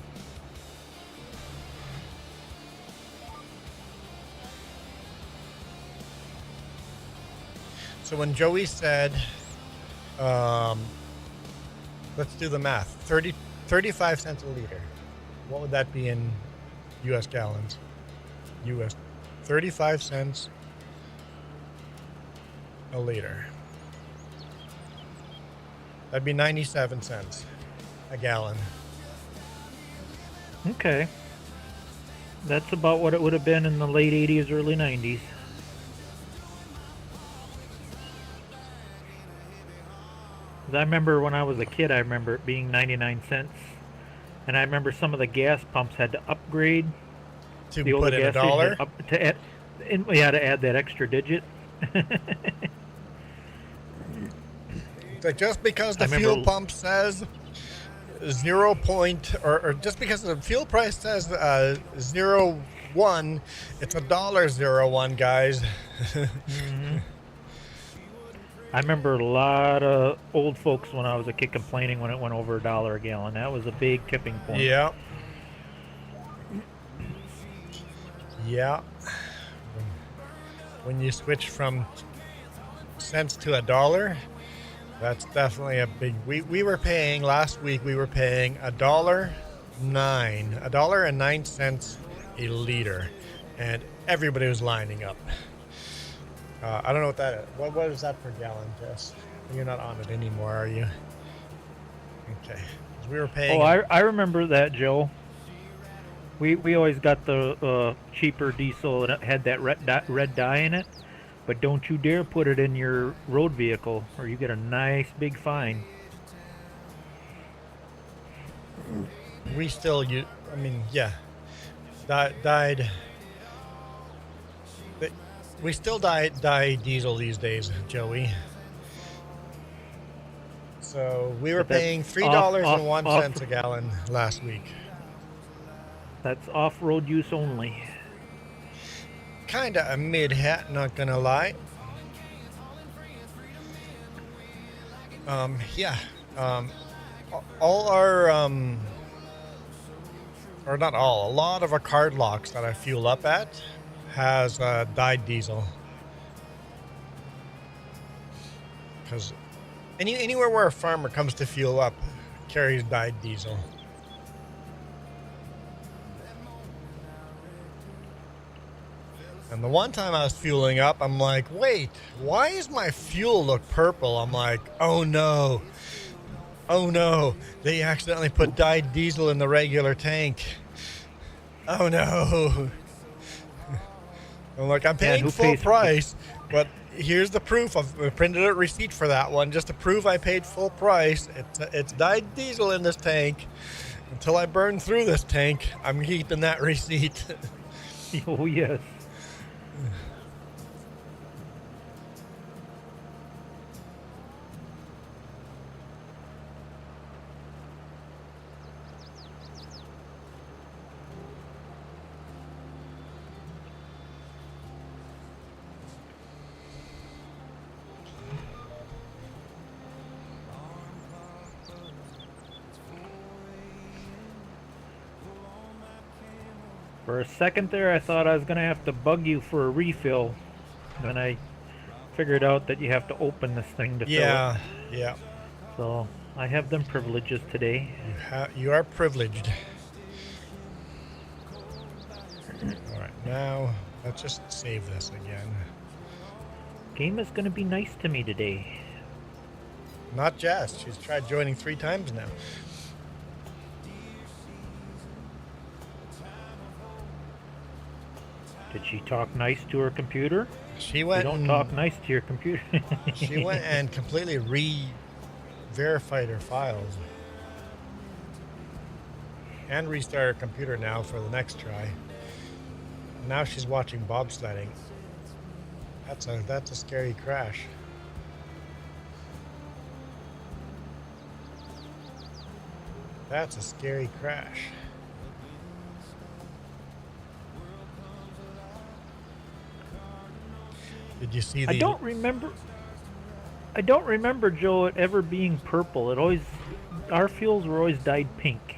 So when Joey said, let's do the math, 35 cents a liter, what would that be in U.S. gallons? U.S. 35 cents a liter. That'd be 97 cents a gallon. Okay. That's about what it would have been in the late 80s, early 90s. I remember when I was a kid, I remember it being 99 cents. And I remember some of the gas pumps had to upgrade. To the older put in gas $1? station to add, and we had to add that extra digit. So just because the I fuel remember- pump says 0 point, or just because the fuel price says 0.1, it's $1.01, guys. I remember a lot of old folks when I was a kid complaining when it went over $1 a gallon. That was a big tipping point. Yeah. Yeah. When you switch from cents to $1, that's definitely a big... We were paying, last week, we were paying $1.09 a liter. And everybody was lining up. I don't know what that is. What is that per gallon, Jess? You're not on it anymore, are you? Okay. 'Cause we were paying... Oh, I remember that, Joe. We always got the cheaper diesel and it had that red dye in it. But don't you dare put it in your road vehicle or you get a nice big fine. We still use... I mean, yeah. Dyed... We still dye diesel these days, Joey. So we were But that's paying $3.01 off- a gallon last week. That's off-road use only. Kinda a mid-hat, not gonna lie. Yeah. All our or not all, a lot of our card locks that I fuel up at has dyed diesel. Because anywhere where a farmer comes to fuel up carries dyed diesel. And the one time I was fueling up, I'm like, wait, why is my fuel look purple? I'm like, oh no, they accidentally put dyed diesel in the regular tank. Oh no. I'm like, I'm paying full price, but here's the proof. I've printed a receipt for that one just to prove I paid full price. It's dyed diesel in this tank. Until I burn through this tank, I'm keeping that receipt. Oh, yes. For a second there, I thought I was going to have to bug you for a refill. Then I figured out that you have to open this thing to fill it. Yeah. So I have them privileges today. You are privileged. All right, now let's just save this again. Game is going to be nice to me today. Not Jess. She's tried joining 3 times now. Did she talk nice to her computer? She went. You don't talk nice to your computer. She went and completely re-verified her files. And restarted her computer now for the next try. Now she's watching bobsledding. That's a scary crash. That's a scary crash. Did you see the... I don't remember, Joe, it ever being purple. Our fuels were always dyed pink.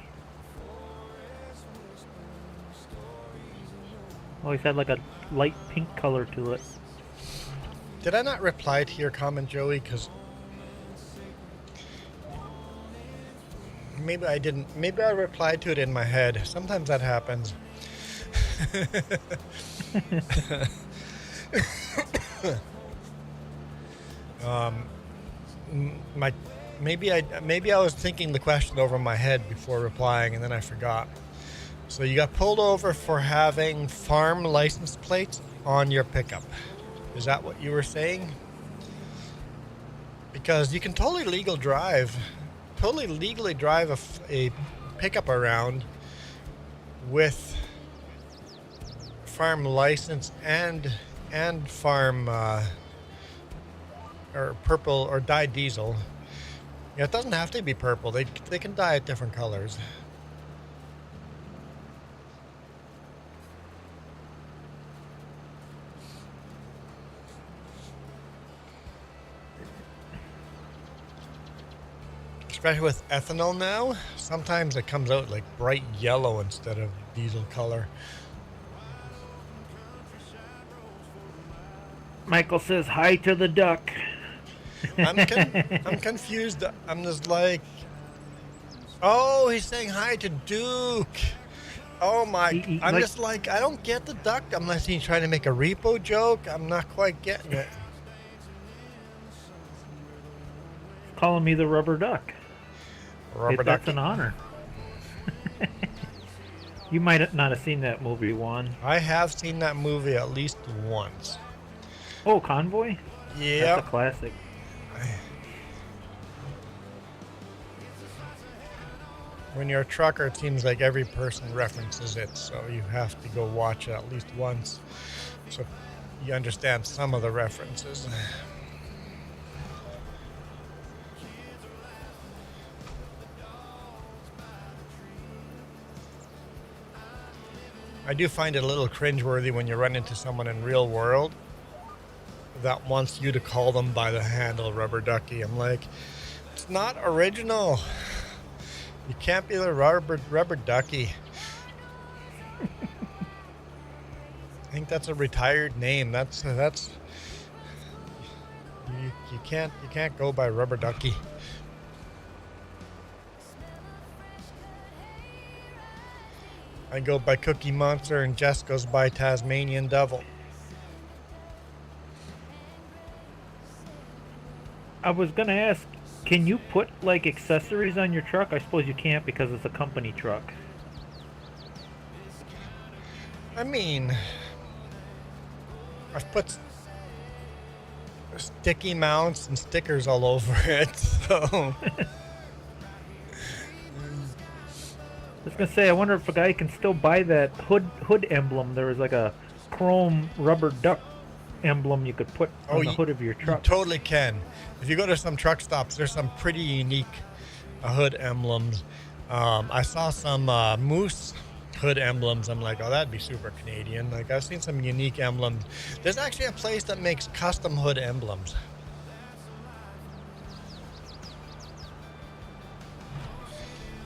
Always had like a light pink color to it. Did I not reply to your comment, Joey? Because maybe I didn't. Maybe I replied to it in my head. Sometimes that happens. Maybe I was thinking the question over my head before replying, and then I forgot. So you got pulled over for having farm license plates on your pickup. Is that what you were saying? Because you can totally legally drive a pickup around with farm license and farm or purple or dyed diesel. Yeah, it doesn't have to be purple. They can dye it different colors. Especially with ethanol now, sometimes it comes out like bright yellow instead of diesel color. Michael says hi to the duck. I'm confused. I'm just like, oh, he's saying hi to Duke. Oh my! I'm just like, I don't get the duck unless he's trying to make a repo joke. I'm not quite getting it. Calling me the rubber duck. That's an honor. You might not have seen that movie, Juan. I have seen that movie at least once. Oh, Convoy? Yeah. That's a classic. When you're a trucker, it seems like every person references it, so you have to go watch it at least once so you understand some of the references. I do find it a little cringeworthy when you run into someone in real world that wants you to call them by the handle rubber ducky. I'm like, it's not original. You can't be the rubber ducky. I think that's a retired name. That's you can't go by Rubber Ducky. I go by Cookie Monster and Jess goes by Tasmanian Devil. I was gonna ask, can you put like accessories on your truck? I suppose you can't because it's a company truck. I mean, I've put sticky mounts and stickers all over it, so. I was gonna say, I wonder if a guy can still buy that hood emblem. There was like a chrome rubber duck emblem you could put on the hood of your truck. You totally can. If you go to some truck stops, there's some pretty unique hood emblems. I saw some moose hood emblems. I'm like, oh, that'd be super Canadian. Like, I've seen some unique emblems. There's actually a place that makes custom hood emblems.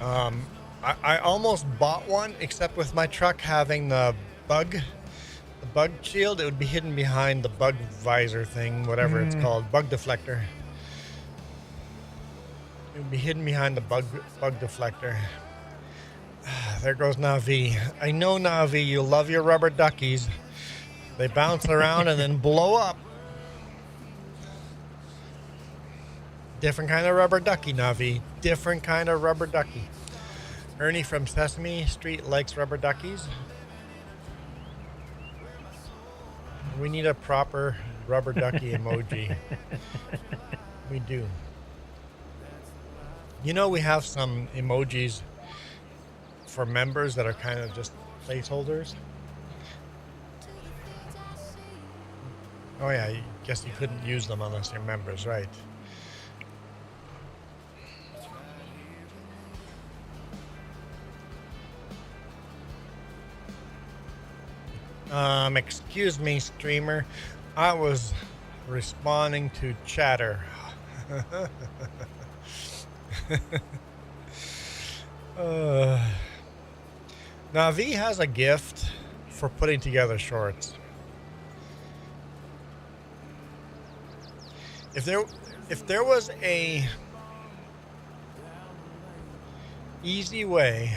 I almost bought one, except with my truck having the bug shield, it would be hidden behind the bug visor thing, whatever it's called, bug deflector. It would be hidden behind the bug deflector. There goes Navi. I know, Navi, you love your rubber duckies. They bounce around and then blow up. Different kind of rubber ducky, Navi. Different kind of rubber ducky. Ernie from Sesame Street likes rubber duckies. We need a proper rubber ducky emoji. We do. You know, we have some emojis for members that are kind of just placeholders. Oh yeah, I guess you couldn't use them unless you're members, right? Excuse me, streamer. I was responding to chatter. Navi has a gift for putting together shorts. If there was a easy way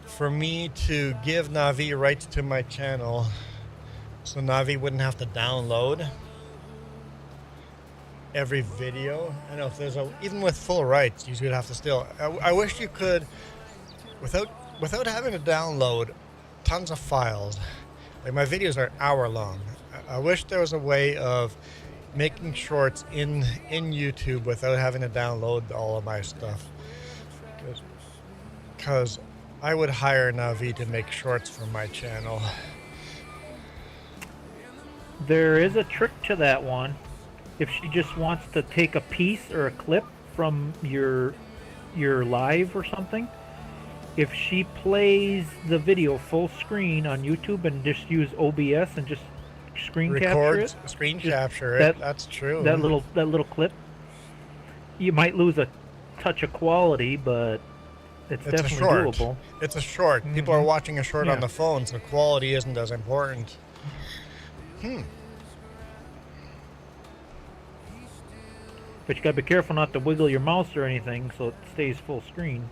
for me to give Navi rights to my channel so Navi wouldn't have to download every video. I know if there's even with full rights, you would have to still. I wish you could, without having to download tons of files. Like, my videos are hour long. I wish there was a way of making shorts in YouTube without having to download all of my stuff. Because I would hire Navi to make shorts for my channel. There is a trick to that one. If she just wants to take a piece or a clip from your live or something, if she plays the video full screen on YouTube and just use OBS and just screen capture it, that's true. That little clip, you might lose a touch of quality, but it's definitely doable. It's a short. Mm-hmm. People are watching a short on the phone, so quality isn't as important. But you gotta be careful not to wiggle your mouse or anything so it stays full screen.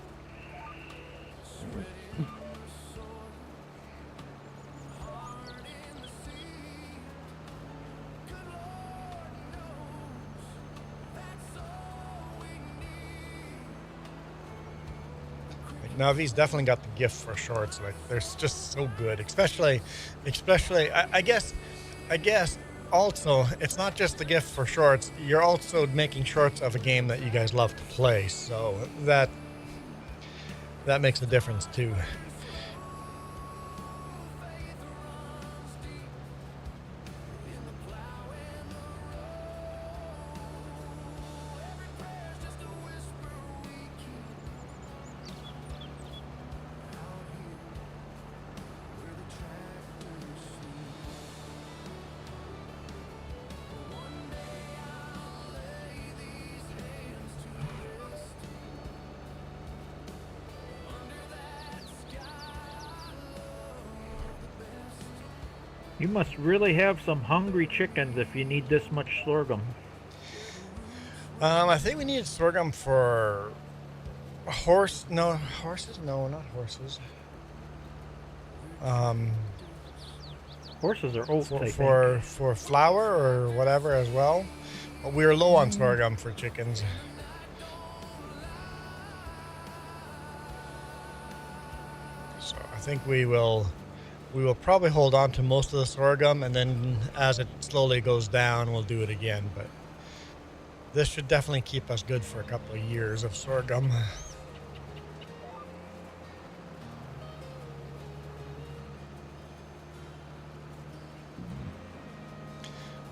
Navi's definitely got the gift for shorts. Like, they're just so good, especially. I guess. Also, it's not just the gift for shorts. You're also making shorts of a game that you guys love to play, so that makes a difference too. You must really have some hungry chickens if you need this much sorghum. I think we need sorghum for horses. No, not horses. Horses are oats, I think. For flour or whatever as well. But we're low on sorghum for chickens. So I think we will probably hold on to most of the sorghum, and then as it slowly goes down, we'll do it again. But this should definitely keep us good for a couple of years of sorghum.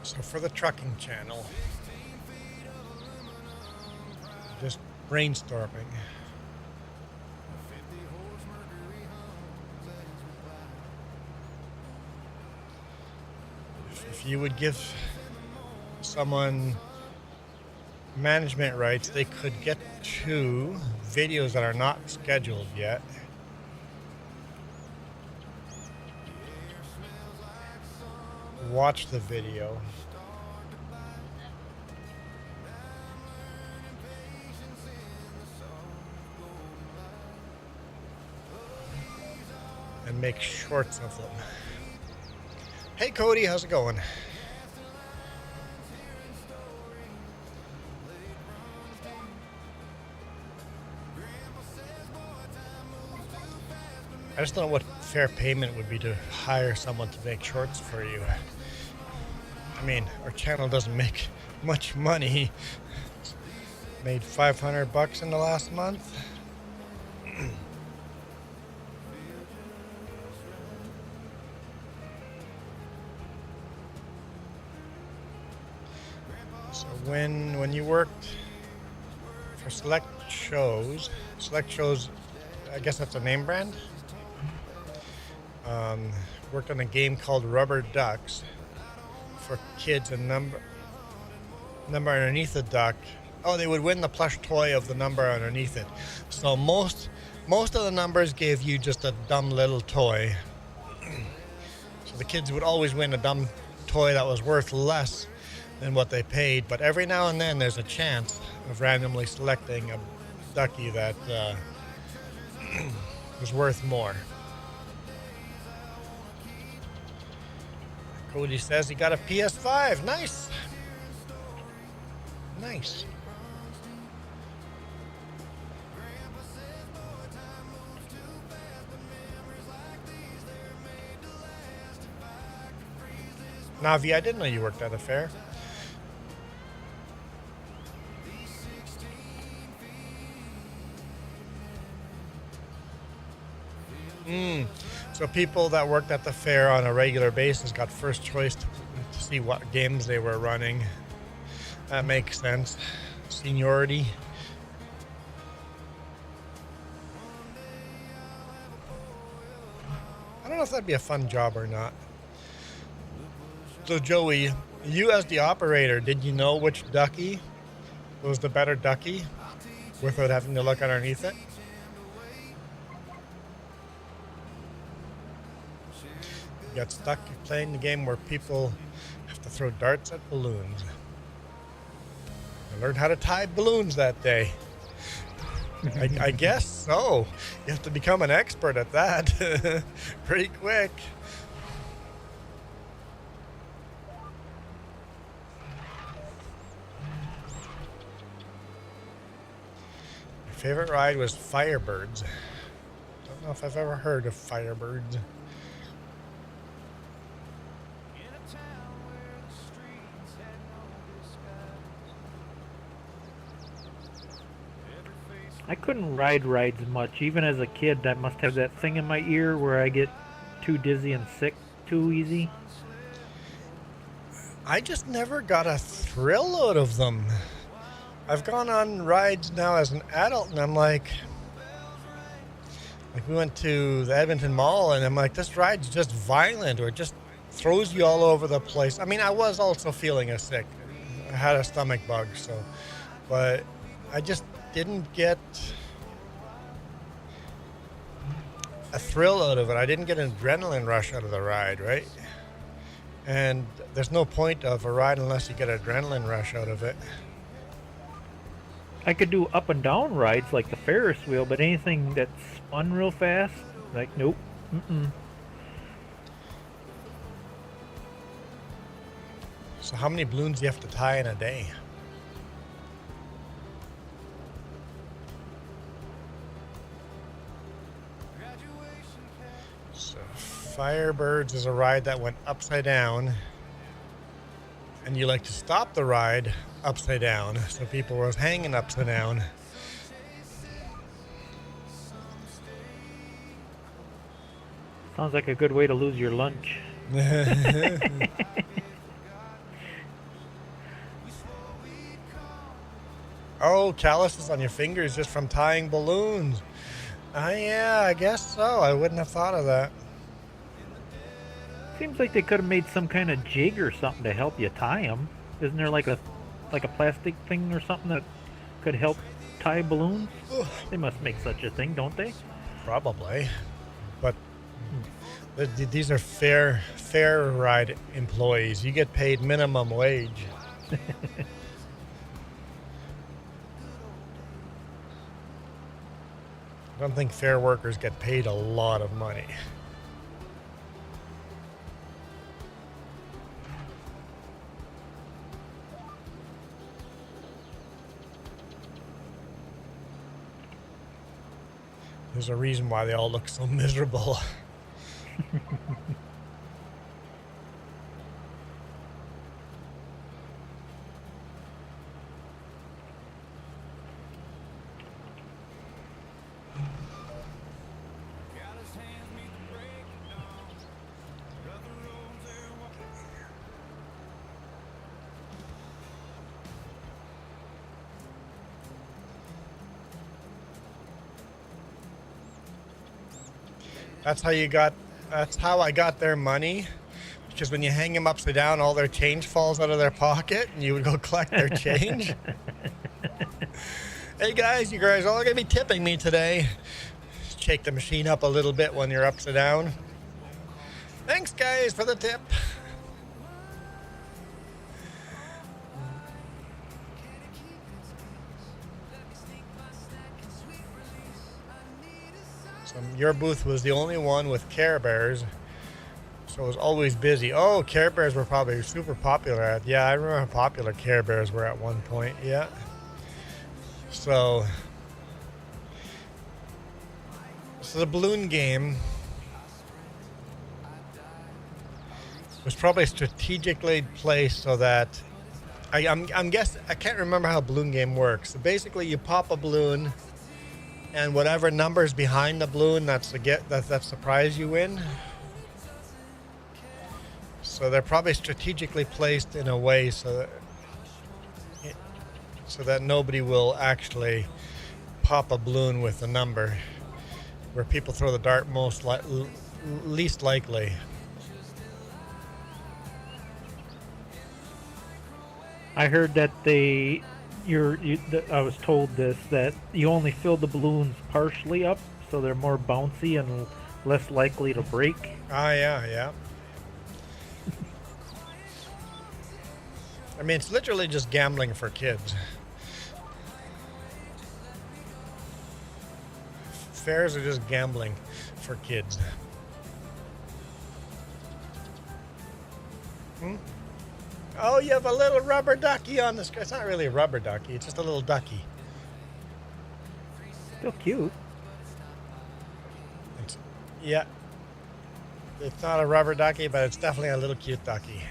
So for the trucking channel, just brainstorming. If you would give someone management rights, they could get to videos that are not scheduled yet. Watch the video. And make shorts of them. Hey Cody, how's it going? I just don't know what fair payment would be to hire someone to make shorts for you. I mean, our channel doesn't make much money. Made $500 in the last month. So when you worked for Select Shows, I guess that's a name brand. Worked on a game called Rubber Ducks for kids, and number underneath the duck. Oh, they would win the plush toy of the number underneath it. So most of the numbers gave you just a dumb little toy. So the kids would always win a dumb toy that was worth less than what they paid. But every now and then there's a chance of randomly selecting a ducky that was worth more. Cody says he got a PS5. Nice. Nice. Navi, I didn't know you worked at a fair. So people that worked at the fair on a regular basis got first choice to see what games they were running. That makes sense. Seniority. I don't know if that'd be a fun job or not. So Joey, you as the operator, did you know which ducky was the better ducky without having to look underneath it? You got stuck playing the game where people have to throw darts at balloons. I learned how to tie balloons that day. I guess so. You have to become an expert at that pretty quick. My favorite ride was Firebirds. Don't know if I've ever heard of Firebirds. I couldn't ride rides much. Even as a kid, I must have that thing in my ear where I get too dizzy and sick too easy. I just never got a thrill out of them. I've gone on rides now as an adult, and I'm like we went to the Edmonton Mall, and I'm like, this ride's just violent, or it just throws you all over the place. I mean, I was also feeling sick. I had a stomach bug, so, but I just didn't get a thrill out of it. I didn't get an adrenaline rush out of the ride, right? And there's no point of a ride unless you get an adrenaline rush out of it. I could do up and down rides like the Ferris wheel, but anything that's spun real fast, like nope. Mm-mm. So how many balloons do you have to tie in a day? So Firebirds is a ride that went upside down, and you like to stop the ride upside down, so people were hanging upside down. Sounds like a good way to lose your lunch. Oh, calluses on your fingers just from tying balloons. Yeah, I guess so. I wouldn't have thought of that. Seems like they could have made some kind of jig or something to help you tie them. Isn't there like a plastic thing or something that could help tie balloons? They must make such a thing, don't they? Probably, but these are fair ride employees. You get paid minimum wage. I don't think fair workers get paid a lot of money. There's a reason why they all look so miserable. That's how I got their money, because when you hang them upside down, all their change falls out of their pocket, and you would go collect their change. Hey guys, you guys all gonna be tipping me today. Shake the machine up a little bit when you're upside down. Thanks guys for the tip. Your booth was the only one with Care Bears, so it was always busy. Oh, Care Bears were probably super popular. Yeah, I remember how popular Care Bears were at one point. Yeah. So the balloon game was probably strategically placed so that I'm guessing, I can't remember how a balloon game works. So basically, you pop a balloon, and whatever number's behind the balloon, that's the prize you win. So they're probably strategically placed in a way so that nobody will actually pop a balloon with a number where people throw the dart least likely. I heard that I was told that you only fill the balloons partially up, so they're more bouncy and less likely to break. Ah, yeah. I mean, it's literally just gambling for kids. Fairs are just gambling for kids. Oh, you have a little rubber ducky on the screen. It's not really a rubber ducky. It's just a little ducky. Still cute. Yeah. It's not a rubber ducky, but it's definitely a little cute ducky.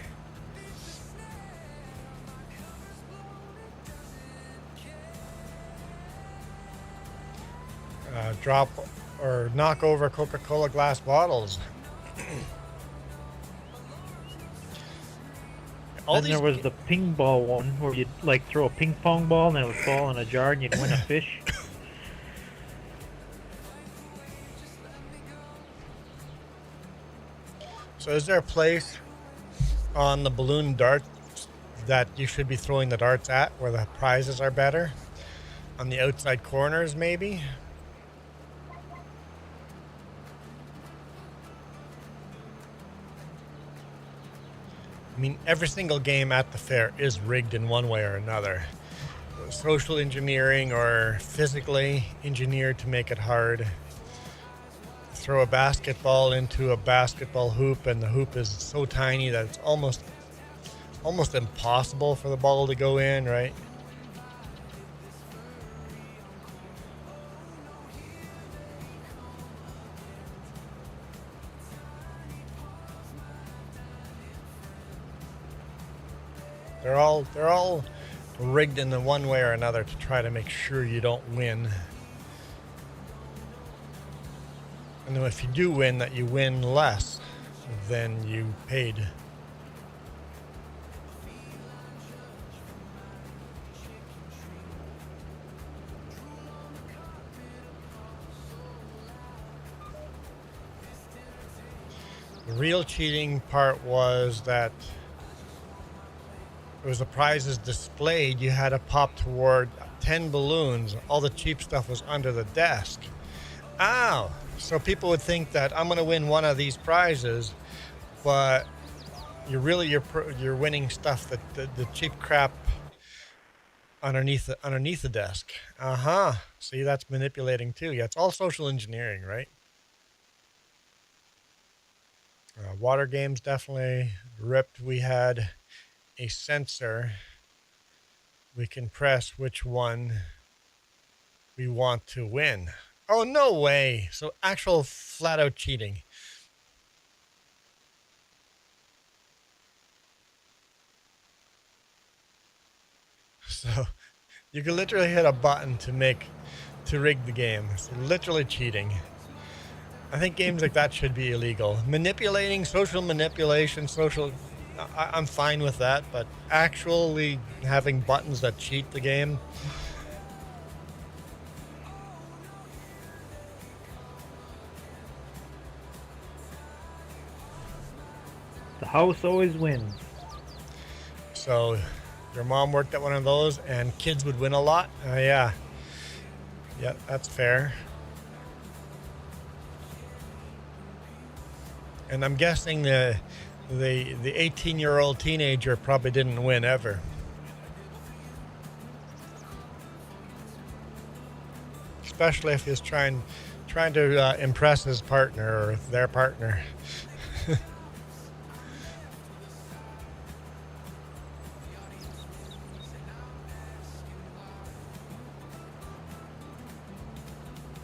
Drop or knock over Coca-Cola glass bottles. Then there was the ping ball one where you'd like throw a ping pong ball and it would fall in a jar and you'd win a fish. So is there a place on the balloon darts that you should be throwing the darts at where the prizes are better? On the outside corners, maybe? I mean, every single game at the fair is rigged in one way or another. Social engineering or physically engineered to make it hard. Throw a basketball into a basketball hoop, and the hoop is so tiny that it's almost impossible for the ball to go in, right? They're all rigged in the one way or another to try to make sure you don't win. And then if you do win, that you win less than you paid. The real cheating part was that it was the prizes displayed. You had to pop toward 10 balloons. All the cheap stuff was under the desk. Ow! So people would think that I'm going to win one of these prizes, but you're winning stuff that the cheap crap underneath the desk. See, that's manipulating too. Yeah, it's all social engineering, right? Water games definitely ripped. We had a sensor. We can press which one we want to win. Oh, no way. So actual flat out cheating. So you can literally hit a button to rig the game. So literally cheating. I think games like that should be illegal. Manipulating, social manipulation, I'm fine with that, but actually having buttons that cheat the game. The house always wins. So your mom worked at one of those and kids would win a lot? Yeah. Yeah, that's fair. And I'm guessing the 18-year-old teenager probably didn't win ever. Especially if he's trying to impress his partner or their partner.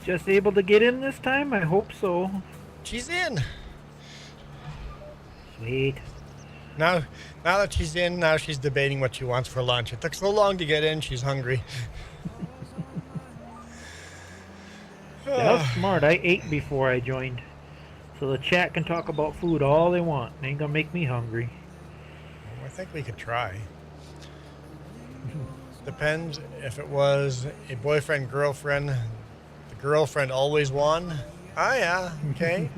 Just able to get in this time? I hope so. She's in. Sweet. Now that she's in, now she's debating what she wants for lunch. It took so long to get in, she's hungry. That was smart. I ate before I joined. So the chat can talk about food all they want. They ain't gonna make me hungry. I think we could try. Depends if it was a boyfriend, girlfriend. The girlfriend always won. Ah, yeah, okay.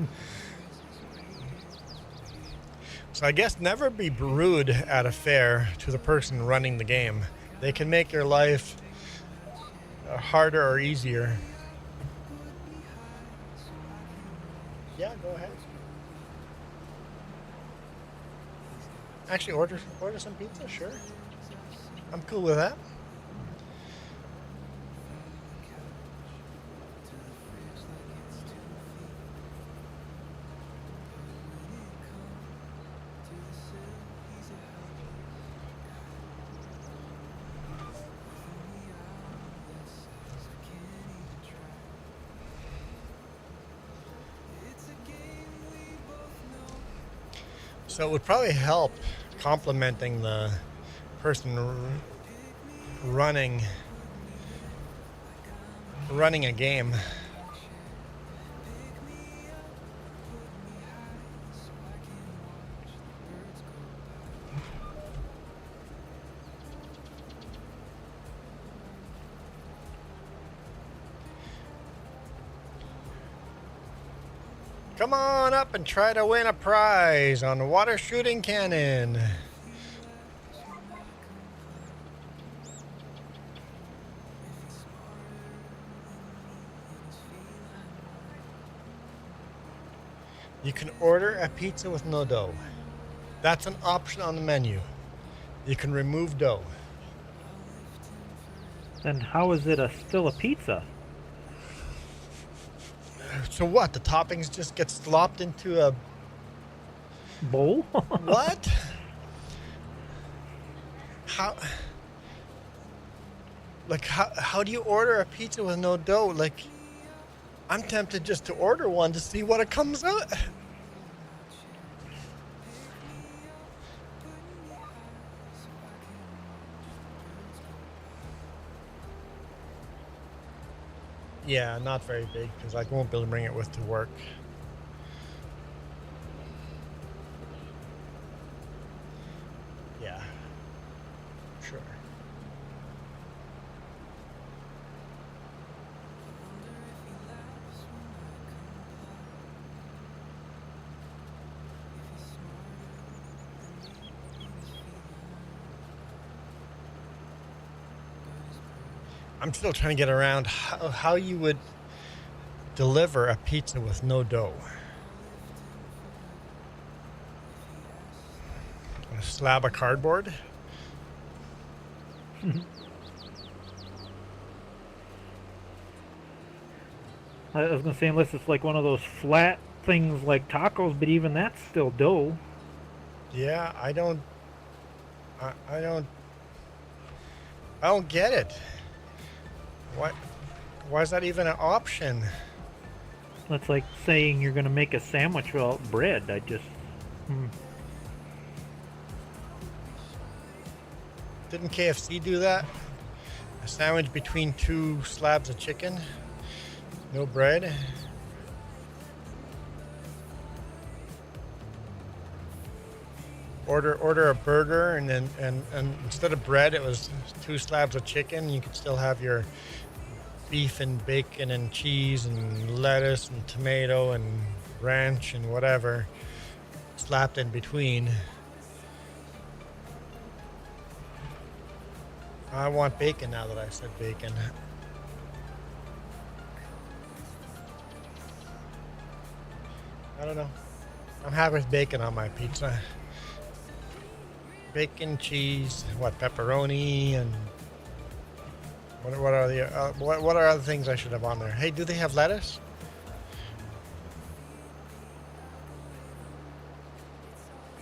So I guess never be rude at a fair to the person running the game. They can make your life harder or easier. Yeah, go ahead. Actually, order some pizza, sure. I'm cool with that. So it would probably help complimenting the person running a game. Come on up and try to win a prize on the water shooting cannon. You can order a pizza with no dough. That's an option on the menu. You can remove dough. Then how is it still a pizza? So what? The toppings just get slopped into a Bowl? what? How? Like how do you order a pizza with no dough? Like, I'm tempted just to order one to see what it comes out. Yeah, not very big because I won't be able to bring it with to work. Yeah, sure. I'm still trying to get around how you would deliver a pizza with no dough. A slab of cardboard? I was gonna say, unless it's like one of those flat things like tacos, but even that's still dough. Yeah, I don't get it. Why is that even an option? That's like saying you're gonna make a sandwich without bread. I just... Didn't KFC do that? A sandwich between two slabs of chicken? No bread? Order a burger and then and instead of bread it was two slabs of chicken. You could still have your beef and bacon and cheese and lettuce and tomato and ranch and whatever slapped in between. I want bacon now that I said bacon. I don't know. I'm happy with bacon on my pizza. Bacon, cheese, what, pepperoni, and what are the what are other things I should have on there? Hey, do they have lettuce?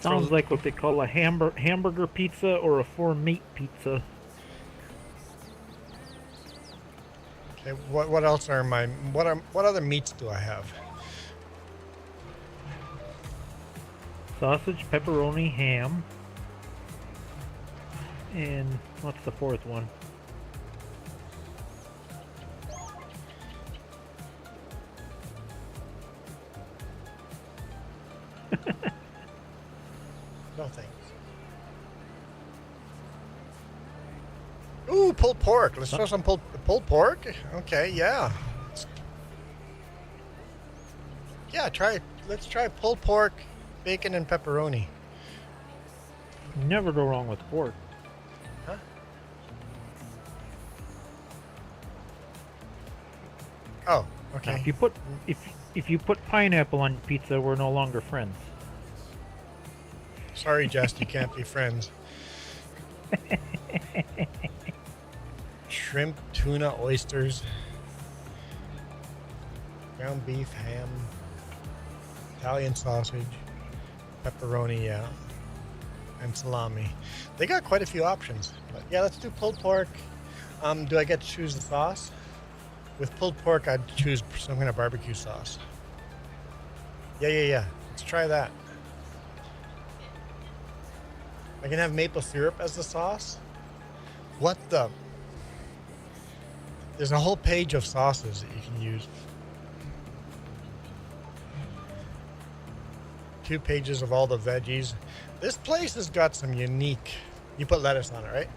Sounds like what they call a hamburger pizza or a four meat pizza. Okay, what else are my what other meats do I have? Sausage, pepperoni, ham. And what's the fourth one? No thanks. Ooh, pulled pork. Let's throw some pulled pork. Okay, yeah. Yeah, let's try pulled pork, bacon, and pepperoni. Never go wrong with pork. Huh? Oh, okay. Now, if you put pineapple on pizza, we're no longer friends. Sorry, Jess, you can't be friends. Shrimp, tuna, oysters, ground beef, ham, Italian sausage, pepperoni, yeah, and salami. They got quite a few options. But yeah, let's do pulled pork. Do I get to choose the sauce? With pulled pork, I'd choose some kind of barbecue sauce. Yeah. Let's try that. I can have maple syrup as the sauce. What the? There's a whole page of sauces that you can use. 2 pages of all the veggies. This place has got some unique. You put lettuce on it, right?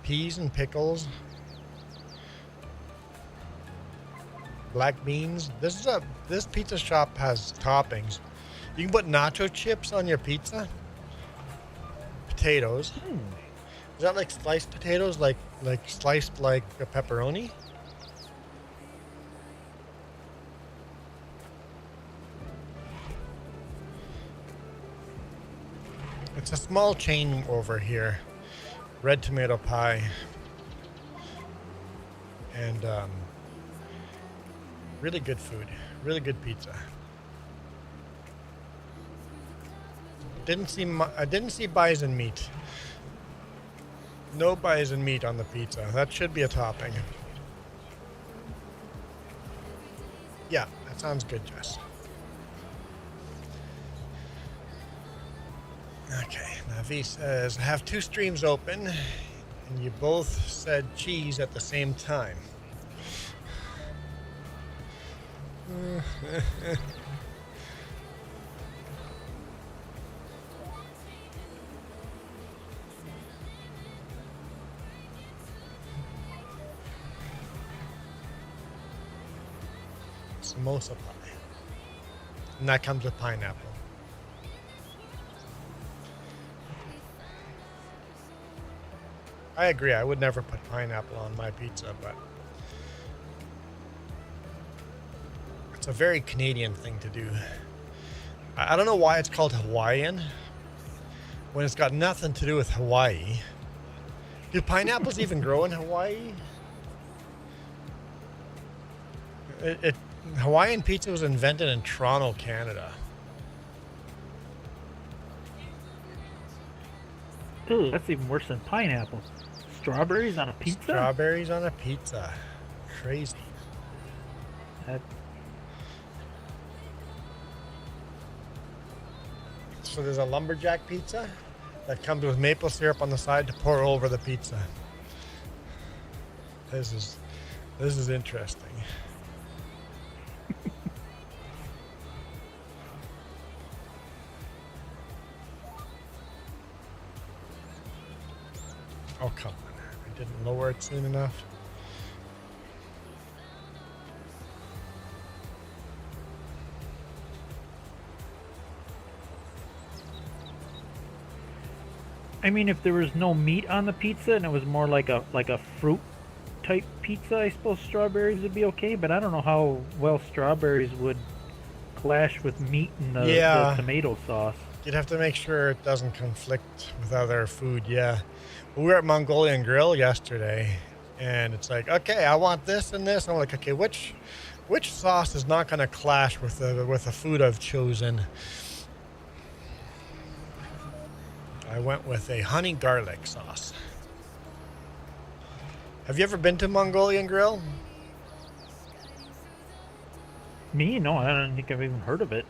Peas and pickles. Black beans. This pizza shop has toppings. You can put nacho chips on your pizza. Potatoes. Is that like sliced potatoes, like sliced like a pepperoni? It's a small chain over here. Red tomato pie. And really good food. Really good pizza. I didn't see bison meat. No bison meat on the pizza. That should be a topping. Yeah, that sounds good, Jess. Okay, Navi says, I have two streams open, and you both said cheese at the same time. Samosa pie. And that comes with pineapple. I agree, I would never put pineapple on my pizza, but it's a very Canadian thing to do. I don't know why it's called Hawaiian when it's got nothing to do with Hawaii. Do pineapples even grow in Hawaii? Hawaiian pizza was invented in Toronto, Canada. Ooh, that's even worse than pineapple. Strawberries on a pizza? Strawberries on a pizza. Crazy. That, So there's a lumberjack pizza that comes with maple syrup on the side to pour over the pizza. This is interesting. Oh, come on. I didn't lower it soon enough. I mean, if there was no meat on the pizza and it was more like a fruit type pizza, I suppose strawberries would be okay. But I don't know how well strawberries would clash with meat and the tomato sauce. You'd have to make sure it doesn't conflict with other food. Yeah, we were at Mongolian Grill yesterday, and it's like, okay, I want this and this. And I'm like, okay, which sauce is not going to clash with the food I've chosen? I went with a honey garlic sauce. Have you ever been to Mongolian Grill? Me? No, I don't think I've even heard of it.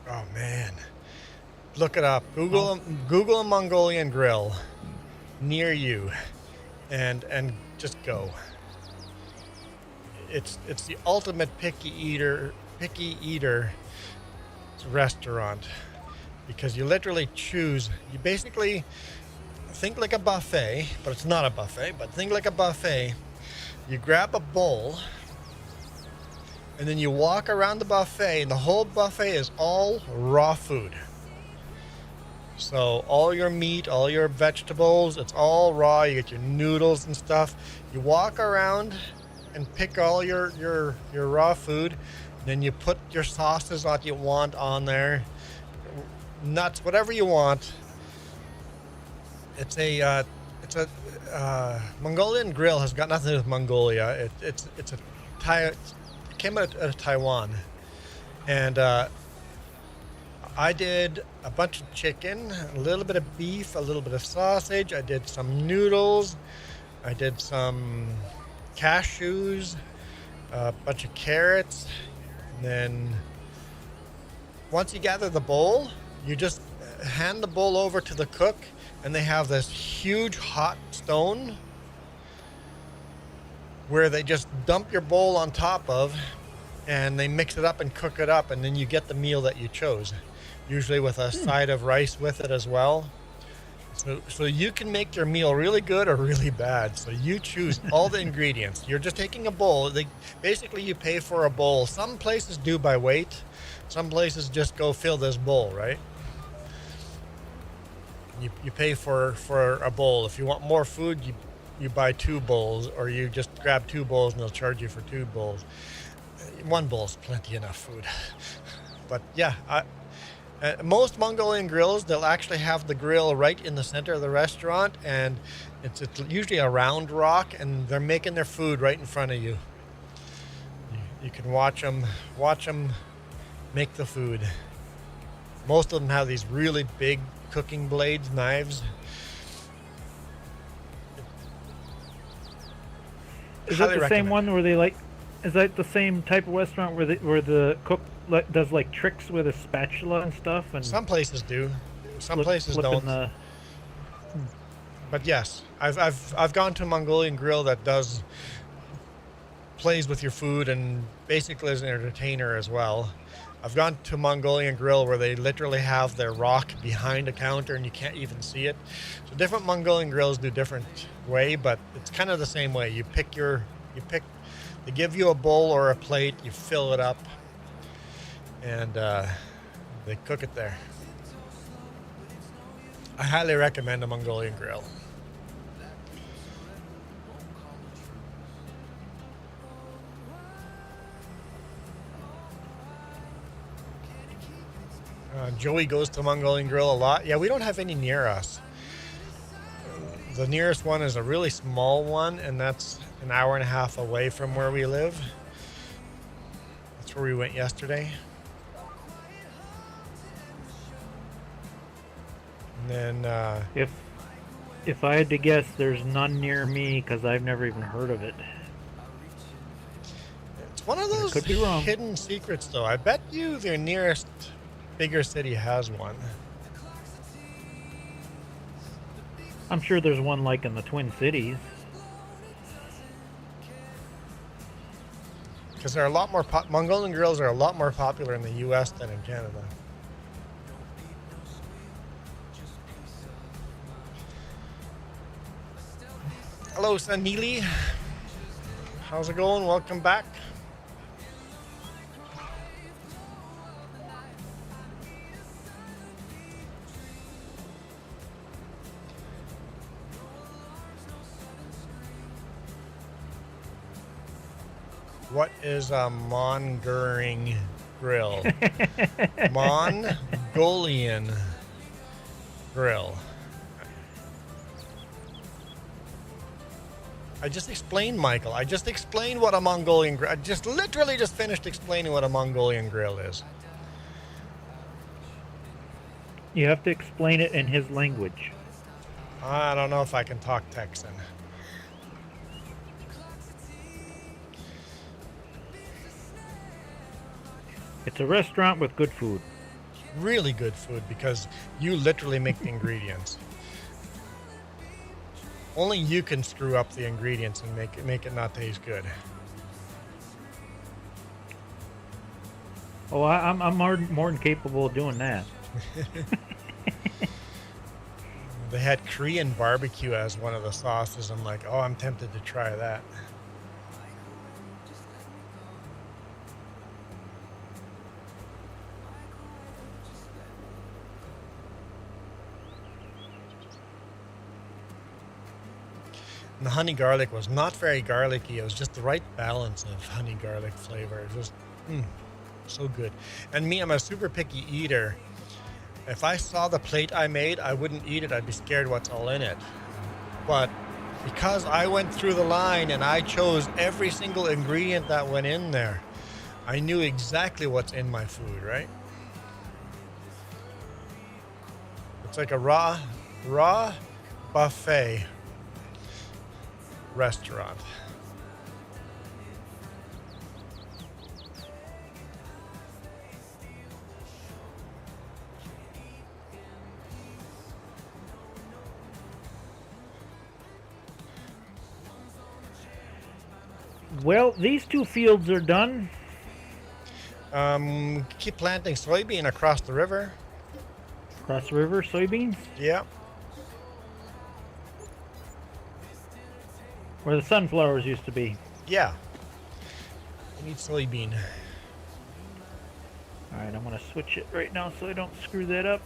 Oh man, look it up. Google Mongolian Grill near you, and just go. It's the ultimate picky eater restaurant, because you literally choose. You basically think like a buffet, but it's not a buffet. But think like a buffet. You grab a bowl, and then you walk around the buffet, and the whole buffet is all raw food. So all your meat, all your vegetables, it's all raw. You get your noodles and stuff. You walk around and pick all your raw food. Then you put your sauces that you want on there. Nuts, whatever you want. It's a Mongolian Grill has got nothing to do with Mongolia. It came out of Taiwan, and I did a bunch of chicken, a little bit of beef, a little bit of sausage. I did some noodles. I did some cashews, a bunch of carrots, and then once you gather the bowl, you just hand the bowl over to the cook, and they have this huge hot stone where they just dump your bowl on top of, and they mix it up and cook it up, and then you get the meal that you chose, usually with a side of rice with it as well. So you can make your meal really good or really bad. So you choose all the ingredients. You're just taking a bowl. Basically, you pay for a bowl. Some places do by weight. Some places just go fill this bowl, right? You pay for a bowl. If you want more food, you buy 2 bowls, or you just grab 2 bowls and they'll charge you for 2 bowls. 1 bowl's plenty enough food. But yeah, Most Mongolian grills, they'll actually have the grill right in the center of the restaurant, and it's usually a round rock, and they're making their food right in front of you. You can watch them make the food. Most of them have these really big cooking blades, knives. Is that Highly the same recommend. one where they like? Is that the same type of restaurant where the cook does like tricks with a spatula and stuff? And Some places do, some places flipping don't. But yes, I've gone to a Mongolian grill that plays with your food and basically is an entertainer as well. I've gone to a Mongolian grill where they literally have their rock behind a counter and you can't even see it. So different Mongolian grills do different way, but it's kind of the same way. They give you a bowl or a plate, you fill it up, and they cook it there. I highly recommend a Mongolian grill. Joey goes to Mongolian Grill a lot. Yeah, we don't have any near us. The nearest one is a really small one, and that's an hour and a half away from where we live. That's where we went yesterday. And then, if I had to guess, there's none near me because I've never even heard of it. it's one of those could be wrong. hidden secrets, though. I bet you their nearest bigger city has one. I'm sure there's one like in the Twin Cities. Because they're a lot more Mongolian grills are a lot more popular in the U.S. than in Canada. Hello, Sanili. How's it going? Welcome back. What is a Mongolian grill? Mongolian grill. I just explained, Michael. I just explained what a Mongolian grill. I just literally just finished explaining what a Mongolian grill is. You have to explain it in his language. I don't know if I can talk Texan. It's a restaurant with good food. Really good food because you literally make the ingredients. Only you can screw up the ingredients and make it not taste good. Oh, I'm more than capable of doing that. They had Korean barbecue as one of the sauces. I'm like, oh, I'm tempted to try that. And the honey garlic was not very garlicky. It was just the right balance of honey garlic flavor. It was so good. And me, I'm a super picky eater. If I saw the plate I made, I wouldn't eat it. I'd be scared what's all in it. But because I went through the line and I chose every single ingredient that went in there, I knew exactly what's in my food, right? It's like a raw buffet restaurant. Well, these two fields are done. Keep planting soybean across the river. Across the river, soybeans? Yeah. Where the sunflowers used to be. Yeah. We need soybean. Alright, I'm going to switch it right now so I don't screw that up.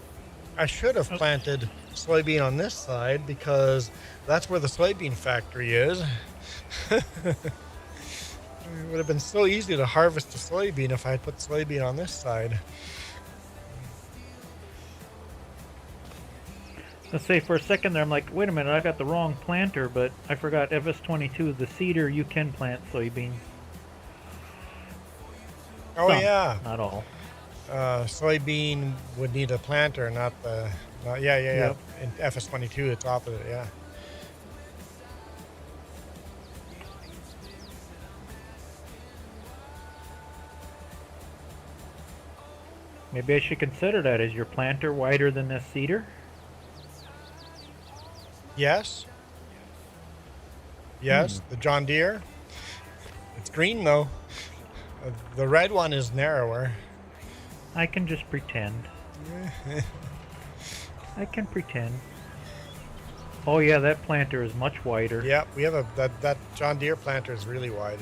I should have planted soybean on this side because that's where the soybean factory is. It would have been so easy to harvest the soybean if I had put soybean on this side. Let's say for a second there, I'm like, wait a minute, I got the wrong planter, but I forgot FS22, the seeder, you can plant soybeans. Oh Some, yeah. not all. Soybean would need a planter, not the. Yeah. Yep. In FS22, it's opposite. Yeah. Maybe I should consider that. Is your planter wider than this seeder? Yes. Yes. The John Deere. It's green though. The red one is narrower. I can just pretend. I can pretend. Oh yeah, that planter is much wider. Yeah, we have that John Deere planter is really wide.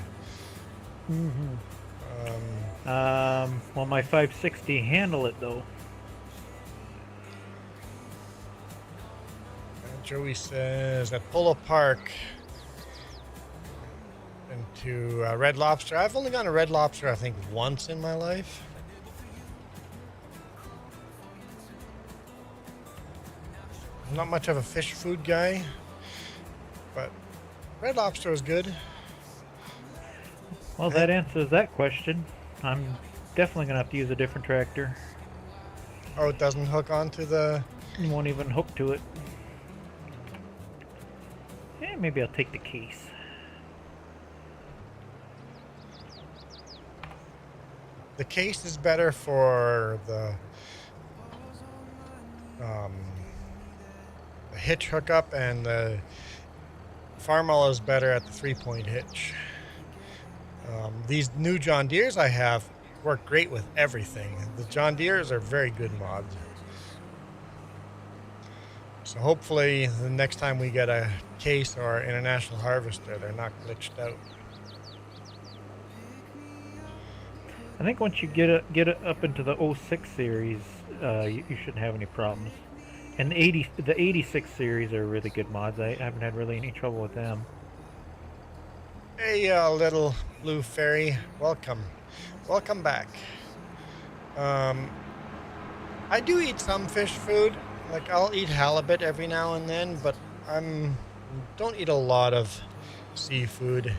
Mm-hmm. Well, my 560 handle it though. Joey says at Polo Park into Red Lobster. I've only gone to Red Lobster, I think, once in my life. I'm not much of a fish food guy, but Red Lobster was good. Well, that answers that question. I'm definitely gonna have to use a different tractor. Oh, it doesn't hook onto the... It won't even hook to it. Yeah, maybe I'll take the case. The case is better for the hitch hookup, and the Farmall is better at the 3-point hitch. These new John Deeres I have work great with everything. The John Deeres are very good mods. So hopefully the next time we get a case or international harvester, they're not glitched out. I think once you get it up into the 06 series, you shouldn't have any problems. And the 86 series are really good mods. I haven't had really any trouble with them. Hey, little blue fairy, welcome back. I do eat some fish food. Like, I'll eat halibut every now and then, but don't eat a lot of seafood.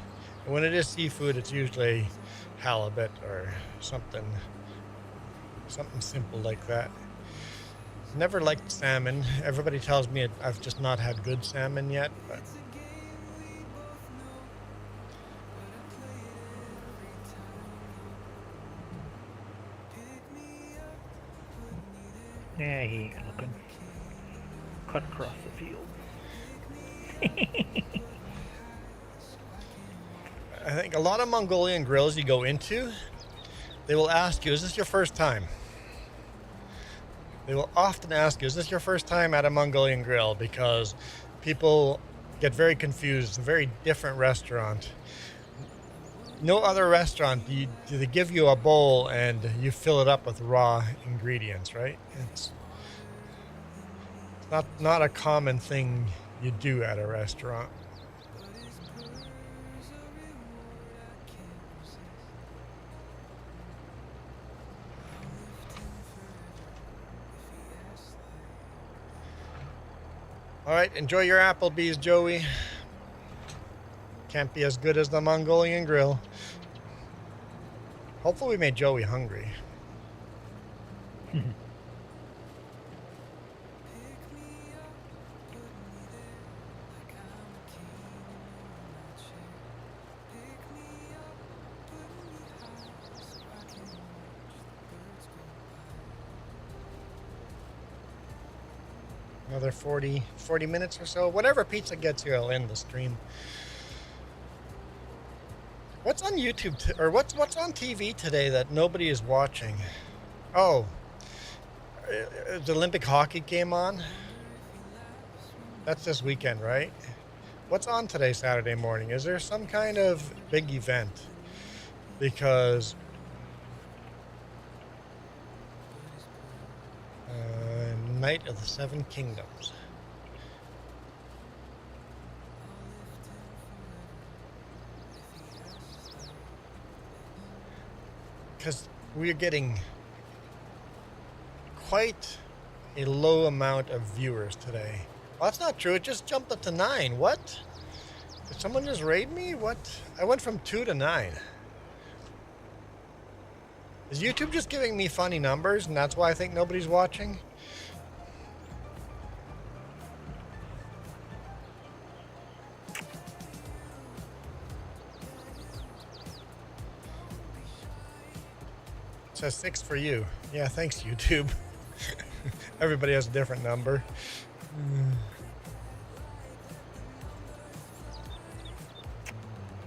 When it is seafood, it's usually halibut or something simple like that. Never liked salmon. Everybody tells me I've just not had good salmon yet, but Yeah, he ain't looking. Cut across the field. I think a lot of Mongolian grills you go into, they will ask you, is this your first time? They will often ask you, is this your first time at a Mongolian grill? Because people get very confused. It's a very different restaurant. No other restaurant do they give you a bowl and you fill it up with raw ingredients, right? It's not a common thing you do at a restaurant. All right, enjoy your Applebee's, Joey. Can't be as good as the Mongolian grill. Hopefully we made Joey hungry. Another 40 minutes or so. Whatever pizza gets you, I'll end the stream. What's on YouTube or what's on TV today that nobody is watching? Oh, the Olympic hockey game on. That's this weekend, right? What's on today, Saturday morning? Is there some kind of big event? Because Night of the Seven Kingdoms. Because we're getting quite a low amount of viewers today. Well, that's not true. It just jumped up to 9. What? Did someone just raid me? What? I went from 2 to 9. Is YouTube just giving me funny numbers and that's why I think nobody's watching? It says 6 for you. Yeah, thanks, YouTube. Everybody has a different number.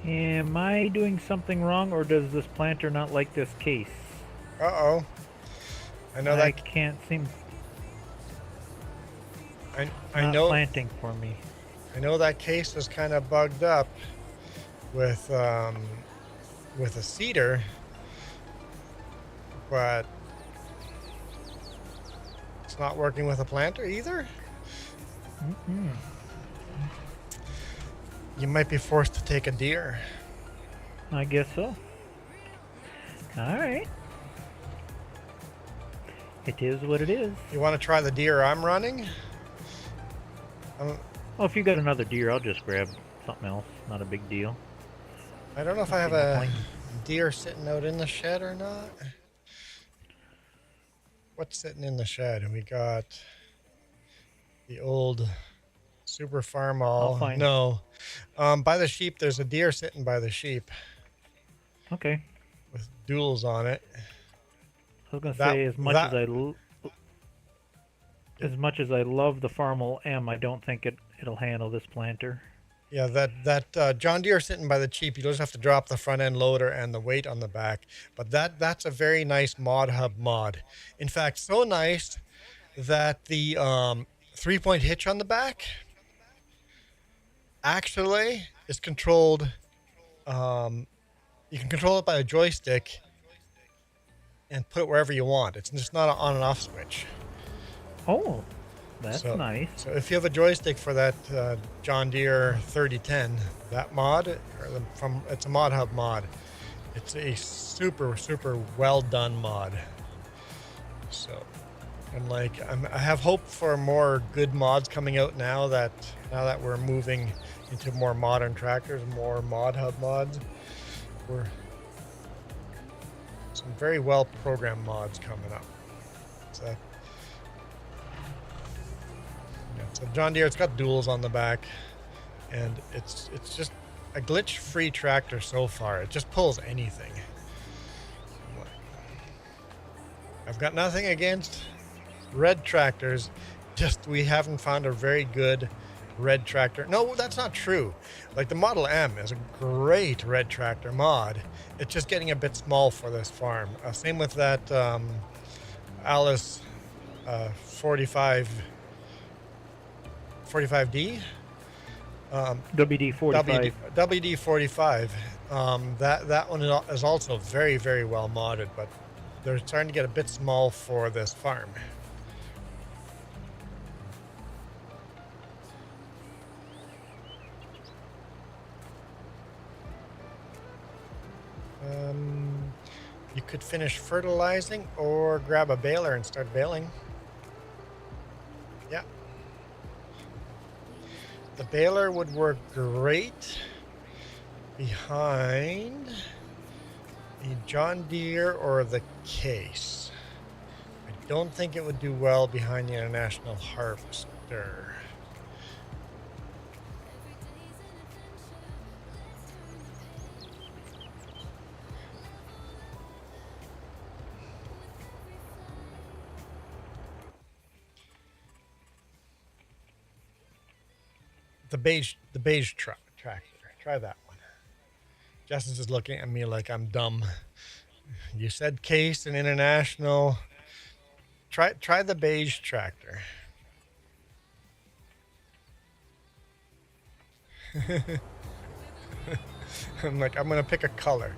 Am I doing something wrong, or does this planter not like this case? Uh-oh. I know I that. can't seem. I Not know. planting for me. I know that case is kind of bugged up with a cedar, but it's not working with a planter either. Mm-mm. You might be forced to take a deer. I guess so. All right. It is what it is. You want to try the deer I'm running? Well, if you got another deer, I'll just grab something else. Not a big deal. I don't know if I have a deer sitting out in the shed or not. What's sitting in the shed? We got the old Super Farm All. I'll find No. By the sheep, there's a deer sitting by the sheep Okay. with duals on it. I was gonna That- say, as much that- as I love the Farmal M, I don't think it'll handle this planter. Yeah, that John Deere sitting by the sheep, you just have to drop the front end loader and the weight on the back. But that's a very nice mod hub mod. In fact, so nice that the 3-point hitch on the back actually is controlled. You can control it by a joystick and put it wherever you want. It's just not an on and off switch. Oh, that's So- nice. So if you have a joystick for that John Deere 3010, that mod, it's a mod hub mod. It's a super well done mod. So I have hope for more good mods coming out now that we're moving into more modern tractors, more mod hub mods. We're some very well programmed mods coming up. So So John Deere, it's got duals on the back, and it's just a glitch-free tractor so far. It just pulls anything. I've got nothing against red tractors, just we haven't found a very good red tractor. No, that's not true. Like the Model M is a great red tractor mod. It's just getting a bit small for this farm. Same with that Alice 45D. WD-45. WD-45. That one is also very, very well modded, but they're starting to get a bit small for this farm. You could finish fertilizing or grab a baler and start baling. Yeah. The baler would work great behind a John Deere or the Case. I don't think it would do well behind the International Harvester. The beige tractor. Try that one. Justin's just looking at me like I'm dumb. You said Case and International. Try the beige tractor. I'm gonna pick a color.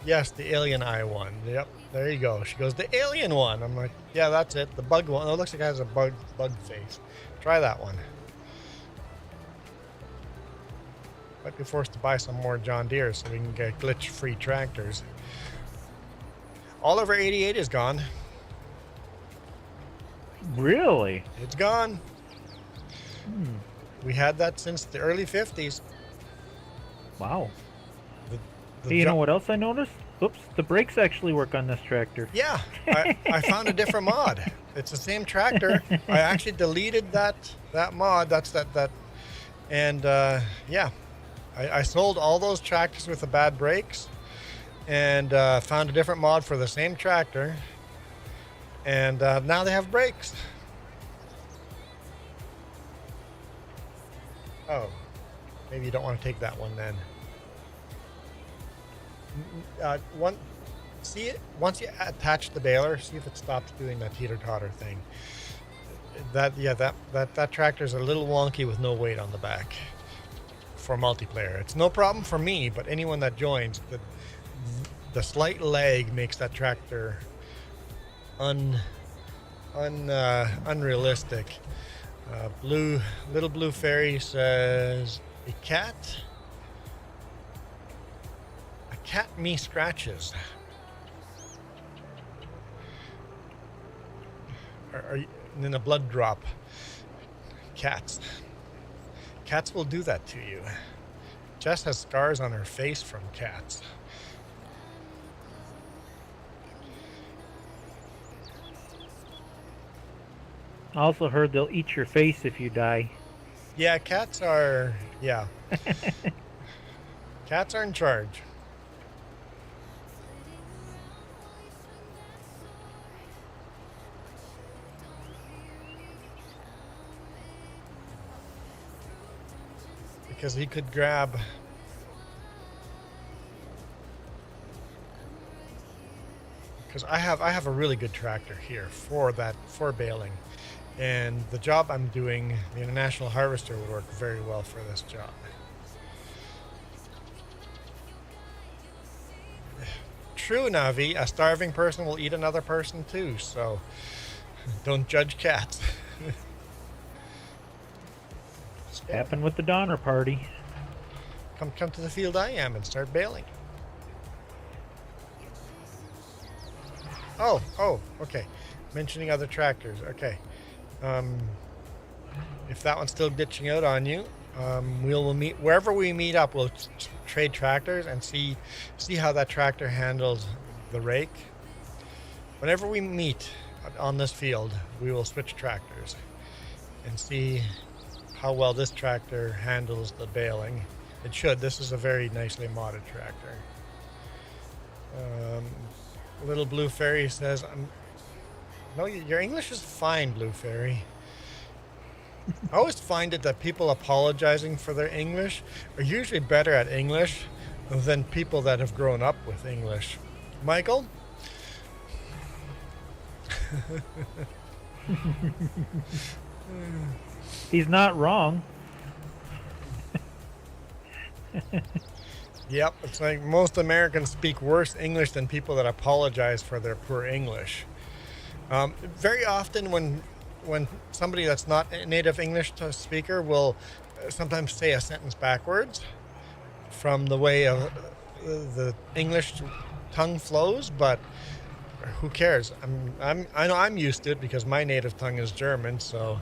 Yes, the alien eye one. Yep, there you go. She goes, the alien one. I'm like, yeah, that's it. The bug one. Oh, it looks like it has a bug face. Try that one. Might be forced to buy some more John Deere so we can get glitch-free tractors. Oliver 88 is gone. Really? It's gone. Hmm. We had that since the early 50s. Wow. The Hey, you know jo- what else I noticed? Oops, the brakes actually work on this tractor. Yeah, I found a different mod. It's the same tractor. I actually deleted that mod. That's that. And yeah, I sold all those tractors with the bad brakes and found a different mod for the same tractor. And now they have brakes. Oh, maybe you don't want to take that one then. See it once you attach the baler. See if it stops doing that teeter-totter thing. That tractor is a little wonky with no weight on the back for multiplayer. It's no problem for me, but anyone that joins, the slight lag makes that tractor unrealistic. Little Blue Fairy says a cat me scratches. And then a blood drop. Cats will do that to you. Jess has scars on her face from cats. I also heard they'll eat your face if you die. Yeah, cats are cats are in charge. Because he could grab because I have a really good tractor here for baling, and the job I'm doing, the International Harvester, would work very well for this job. True, Navi, a starving person will eat another person too, so don't judge cats. Happened with the Donner Party. Come to the field I am and start baling. Oh, okay. Mentioning other tractors. Okay. If that one's still ditching out on you, we'll meet wherever we meet up. We'll trade tractors and see how that tractor handles the rake. Whenever we meet on this field, we will switch tractors and see how well this tractor handles the baling. It should. This is a very nicely modded tractor. Little Blue Fairy says, "No, your English is fine, Blue Fairy." I always find it that people apologizing for their English are usually better at English than people that have grown up with English. Michael? He's not wrong. Yep, it's like most Americans speak worse English than people that apologize for their poor English. Very often when somebody that's not a native English speaker will sometimes say a sentence backwards from the way of the English tongue flows, but who cares? I know I'm used to it because my native tongue is German, so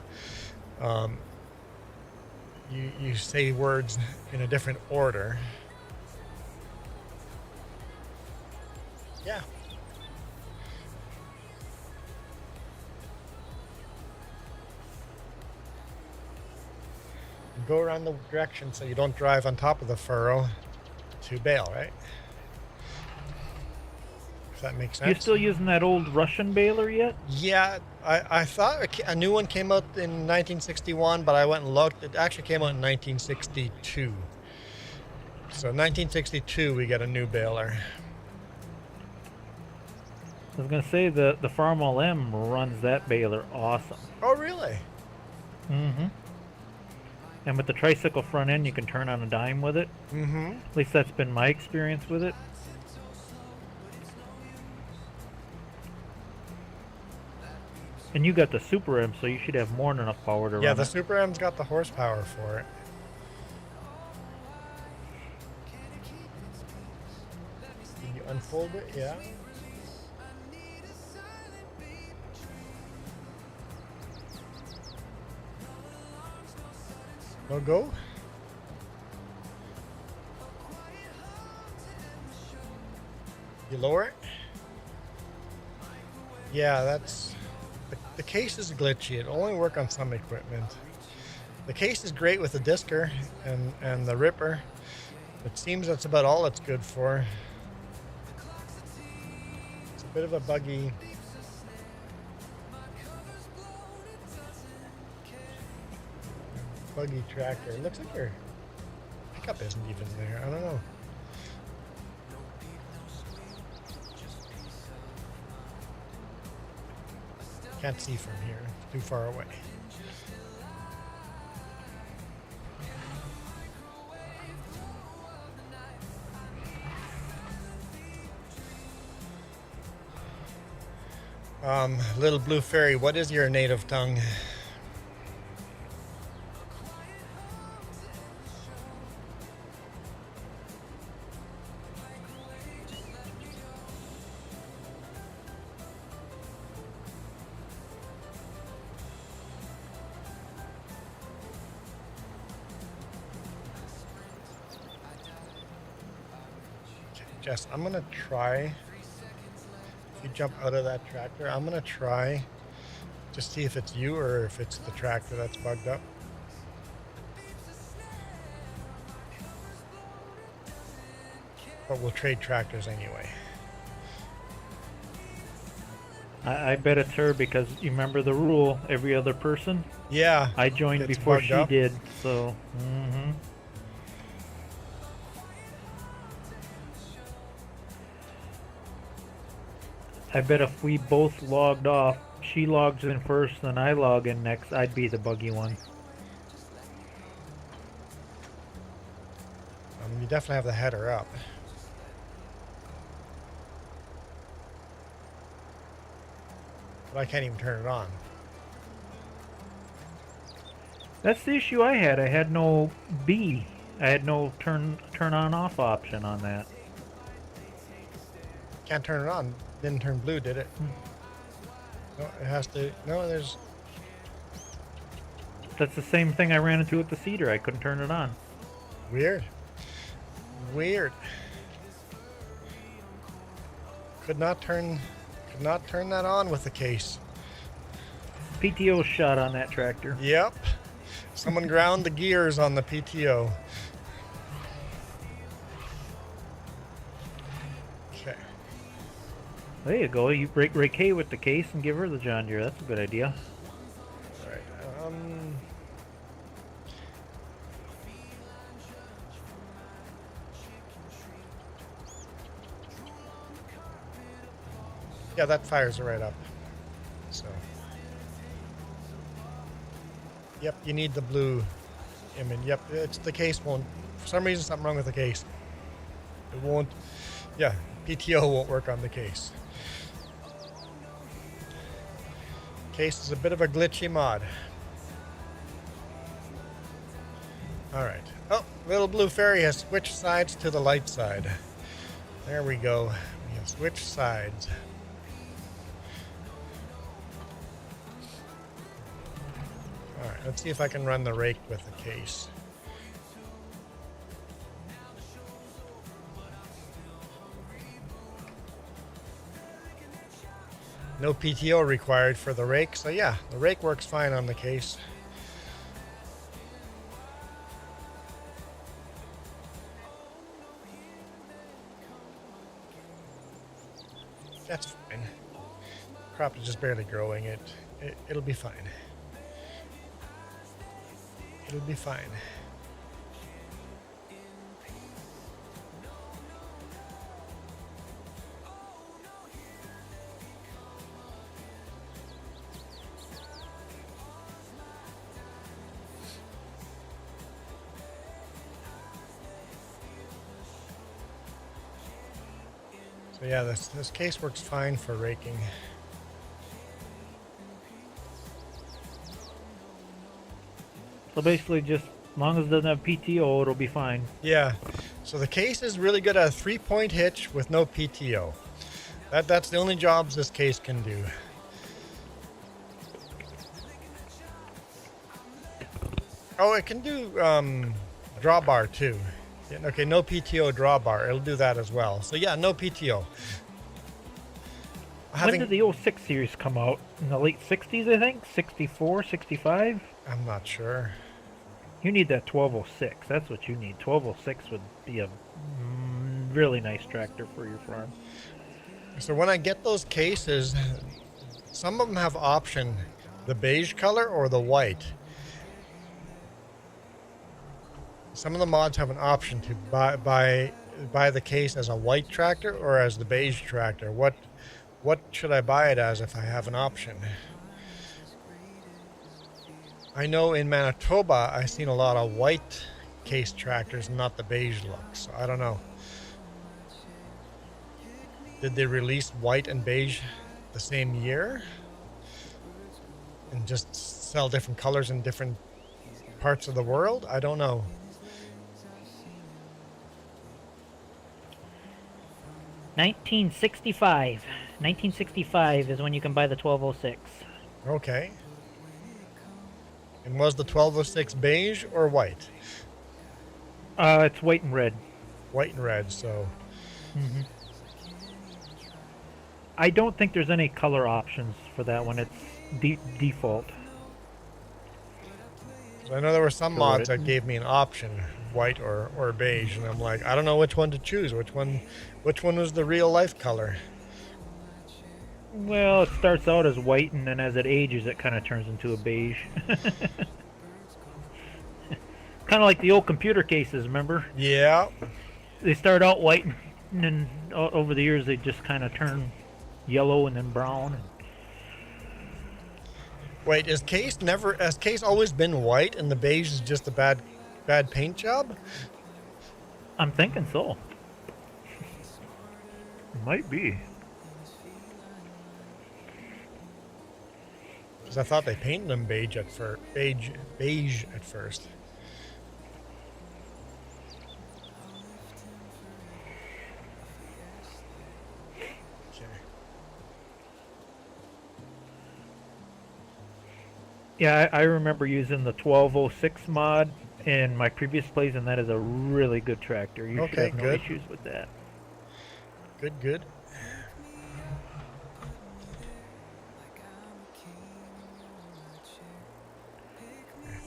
you say words in a different order. Yeah. Go around the direction so you don't drive on top of the furrow to bale, right? If that makes sense. You still using that old Russian baler yet? Yeah, I thought a new one came out in 1961, but I went and looked. It actually came out in 1962. So 1962, we get a new baler. I was gonna say the Farmall M runs that baler awesome. Oh, really? Mm-hmm. And with the tricycle front end, you can turn on a dime with it. Mm-hmm. At least that's been my experience with it. And you got the Super M, so you should have more than enough power to run Yeah, the it. Super M's got the horsepower for it. Can you unfold it? Yeah. No go? You lower it? Yeah, that's... The case is glitchy. It'll only work on some equipment. The case is great with the disker and the ripper. It seems that's about all it's good for. It's a bit of a buggy tractor. It looks like your pickup isn't even there. I don't know. Can't see from here. It's too far away. Little Blue Fairy, what is your native tongue? Jess, I'm gonna try. If you jump out of that tractor, I'm gonna try to see if it's you or if it's the tractor that's bugged up. But we'll trade tractors anyway. I bet it's her because you remember the rule, every other person? Yeah. I joined it's before bugged she up. did, so... Mm-hmm. I bet if we both logged off, she logs in first, then I log in next, I'd be the buggy one. You definitely have the header up. But I can't even turn it on. That's the issue I had. I had no B. I had no turn on off option on that. Can't turn it on. Didn't turn blue, did it? No, it has to. No, there's. That's the same thing I ran into at the Cedar. I couldn't turn it on. Weird. Weird. Could not turn that on with the case. PTO shot on that tractor. Yep. Someone ground the gears on the PTO. Okay. There you go. You break Ray K with the case and give her the John Deere. That's a good idea. All right. Yeah, that fires it right up. So. Yep, you need the blue image. Yep, it's the case won't. For some reason, something wrong with the case. It won't. Yeah, PTO won't work on the case. Case is a bit of a glitchy mod. All right. Oh, Little Blue Fairy has switched sides to the light side. There we go. We have switched sides. All right, let's see if I can run the rake with the case. No PTO required for the rake, so yeah, the rake works fine on the case. That's fine. Crop is just barely growing. It'll be fine. It'll be fine. So yeah, this case works fine for raking. So basically, just as long as it doesn't have PTO, it'll be fine. Yeah, so the case is really good at a 3-point hitch with no PTO. That's the only jobs this case can do. Oh, it can do drawbar too. Yeah, okay, no PTO drawbar. It'll do that as well. So yeah, no PTO. When did the 06 series come out? In the late 60s, I think? 64, 65? I'm not sure. You need that 1206. That's what you need. 1206 would be a really nice tractor for your farm. So when I get those cases, some of them have option the beige color or the white. Some of the mods have an option to buy the case as a white tractor or as the beige tractor. What should I buy it as if I have an option? I know in Manitoba I've seen a lot of white case tractors, not the beige look. So I don't know. Did they release white and beige the same year? And just sell different colors in different parts of the world? I don't know. $1965 is when you can buy the 1206. Okay. And was the 1206 beige or white? It's white and red. White and red, so... Mm-hmm. I don't think there's any color options for that one. It's default. I know there were some mods that gave me an option, white or beige, and I'm like, I don't know which one to choose. Which one was the real life color? Well, it starts out as white, and then as it ages, it kind of turns into a beige. Kind of like the old computer cases, remember? Yeah. They start out white, and then over the years, they just kind of turn yellow and then brown. Wait, has case always been white, and the beige is just a bad paint job? I'm thinking so. Might be. Because I thought they painted them beige at first. Beige at first. Yeah, I remember using the 1206 mod in my previous plays, and that is a really good tractor. You should have no issues with that. Good.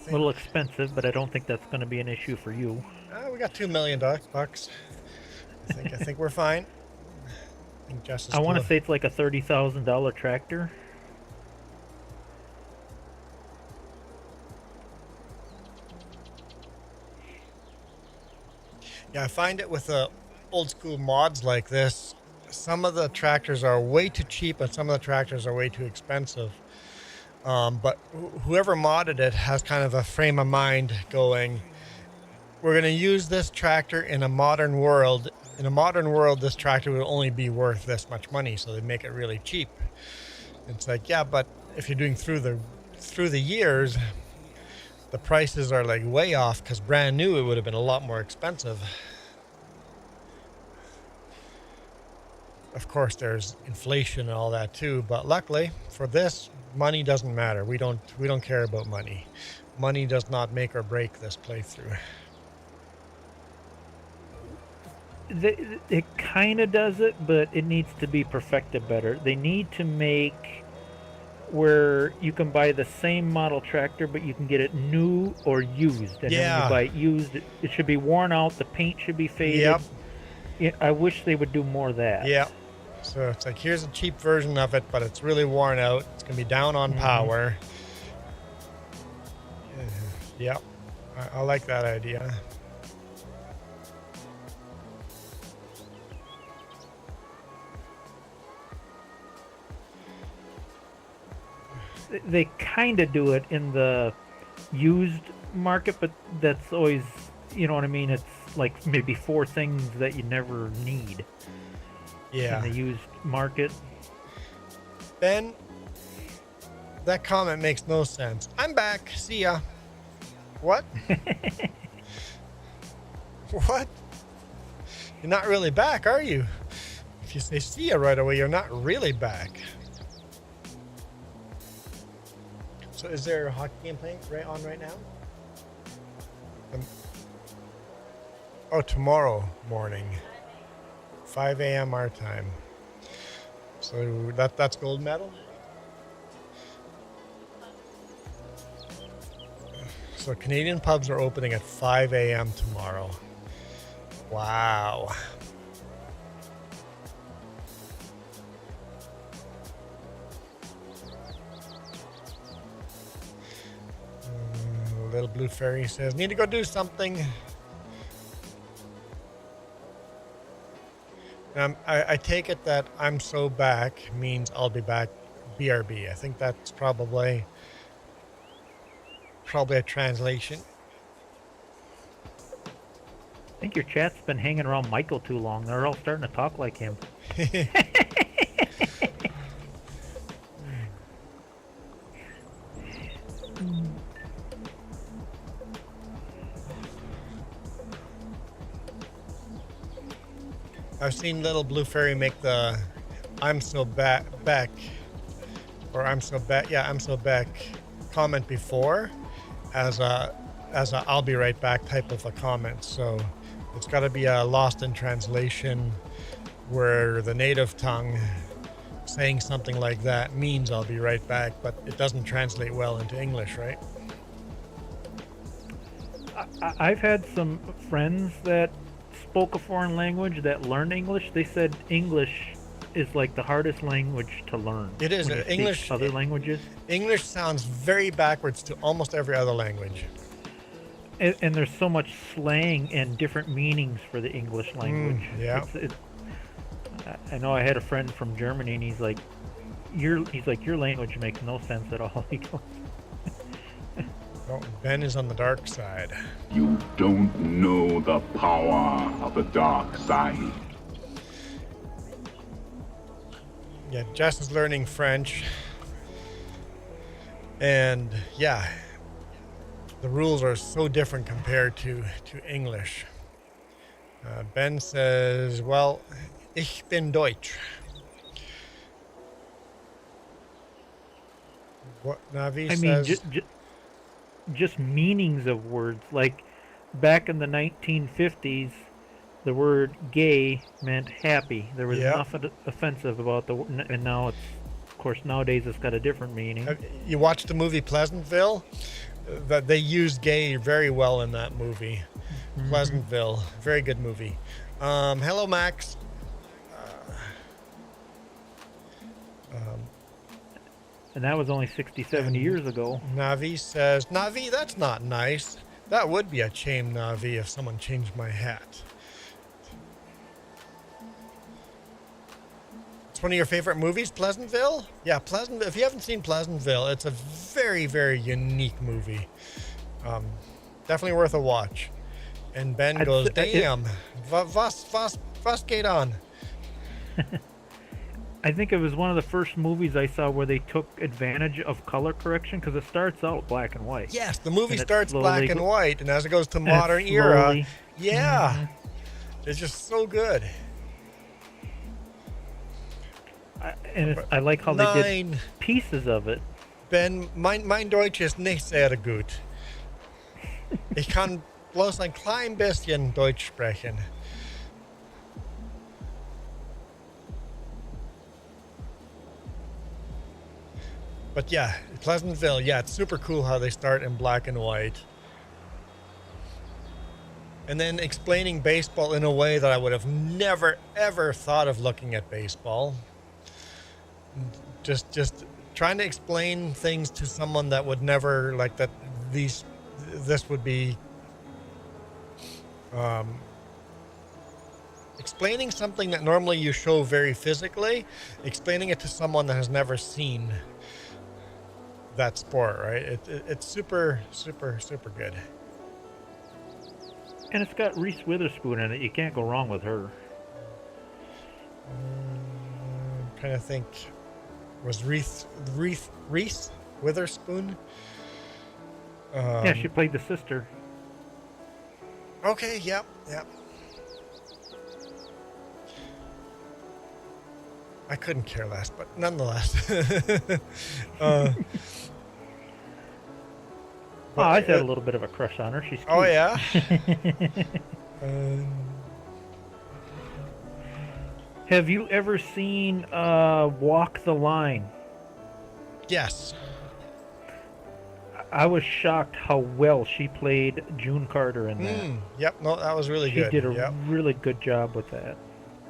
A little expensive, but I don't think that's going to be an issue for you. We got $2 million bucks. I think we're fine. I want to say it's like a $30,000 tractor. Yeah, I find it with the old school mods like this, some of the tractors are way too cheap and some of the tractors are way too expensive. But whoever modded it has kind of a frame of mind going, we're going to use this tractor in a modern world. In a modern world, this tractor will only be worth this much money, so they make it really cheap. It's like, yeah, but if you're doing through the years, the prices are like way off, because brand new it would have been a lot more expensive. Of course, there's inflation and all that too, but luckily for this, money doesn't matter. We don't care about money. Money does not make or break this playthrough. It kind of does it, but it needs to be perfected better. They need to make where you can buy the same model tractor, but you can get it new or used. And then when you buy it used, it should be worn out. The paint should be faded. Yep. Yeah, I wish they would do more of that. Yeah. So it's like, here's a cheap version of it, but it's really worn out. It's going to be down on power. Yep. I like that idea. They kind of do it in the used market, but that's always, you know what I mean? It's like maybe 4 things that you never need. Yeah. In the used market. Ben, that comment makes no sense. I'm back. See ya. What? What? You're not really back, are you? If you say see ya right away, you're not really back. So is there a hockey game playing right now? Oh, tomorrow morning, 5 a.m. our time. So that's gold medal. So Canadian pubs are opening at 5 a.m. tomorrow. Wow. Little Blue Fairy says, need to go do something. I take it that I'm so back means I'll be back BRB. I think that's probably a translation. I think your chat's been hanging around Michael too long. They're all starting to talk like him. I've seen Little Blue Fairy make the I'm so back or I'm so back comment before as a I'll be right back type of a comment. So it's got to be a lost in translation where the native tongue saying something like that means I'll be right back, but it doesn't translate well into English, right? I've had some friends that spoke a foreign language that learned English. They said English is like the hardest language to learn. It is. When you English. speak other languages. English sounds very backwards to almost every other language. And there's so much slang and different meanings for the English language. Yeah. I know I had a friend from Germany, and he's like, your language makes no sense at all. He goes, Oh, Ben is on the dark side. You don't know the power of the dark side. Yeah, Jess is learning French. And yeah, the rules are so different compared to English. Ben says, well, ich bin Deutsch. What Navi says... just meanings of words. Like back in the 1950s, the word gay meant happy. There was nothing offensive about the word, and now it's, of course, nowadays it's got a different meaning. You watched the movie Pleasantville? That they used gay very well in that movie. Mm-hmm. Pleasantville, very good movie. Hello, Max. And that was only 60, 70 years ago. Navi says, Navi, that's not nice. That would be a shame, Navi, if someone changed my hat. It's one of your favorite movies, Pleasantville? Yeah, Pleasantville. If you haven't seen Pleasantville, it's a very, very unique movie. Definitely worth a watch. And Ben goes, damn, was geht on? I think it was one of the first movies I saw where they took advantage of color correction, because it starts out black and white. Yes, the movie starts black and white, and as it goes to modern era, it's just so good. I like how they did pieces of it. Ben, mein Deutsch ist nicht sehr gut. Ich kann bloß ein klein bisschen Deutsch sprechen. But yeah, Pleasantville, yeah, it's super cool how they start in black and white. And then explaining baseball in a way that I would have never, ever thought of looking at baseball. Just trying to explain things to someone that would never, like that this would be... explaining something that normally you show very physically, explaining it to someone that has never seen that sport, right? It's super, super, super good. And it's got Reese Witherspoon in it. You can't go wrong with her. I'm trying to think. Was Reese Witherspoon? Yeah, she played the sister. Okay, yep. I couldn't care less, but nonetheless. Oh, I've had a little bit of a crush on her. She's cute. Oh yeah. um, Have you ever seen Walk the Line? yes. I was shocked how well she played June Carter in that. Yep. No, that was really She good. did a Yep. really good job with that.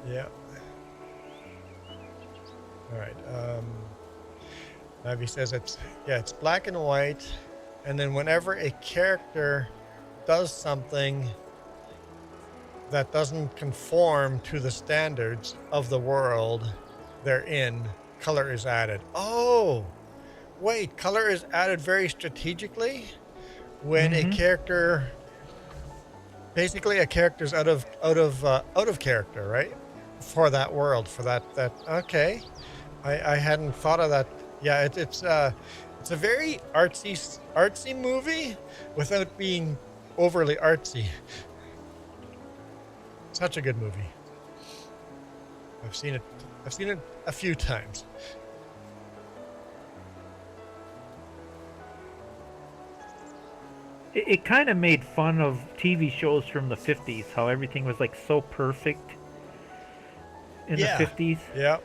Yeah. All right. Navi says it's black and white, and then whenever a character does something that doesn't conform to the standards of the world they're in, color is added. Oh, wait, color is added very strategically when a character, basically a character's out of character, right? For that world, for that. Okay, I hadn't thought of that. Yeah, it's a very artsy movie without being overly artsy. Such a good movie. I've seen it a few times. It kind of made fun of TV shows from the 50s, how everything was like so perfect in the 50s. Yeah.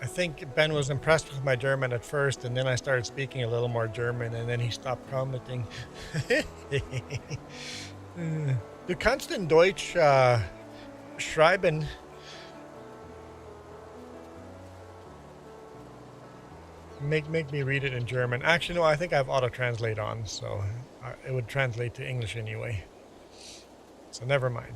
I think Ben was impressed with my German at first, and then I started speaking a little more German, and then he stopped commenting. Du kannst in Deutsch schreiben. Make me read it in German. Actually, no, I think I have auto-translate on, so it would translate to English anyway. So never mind.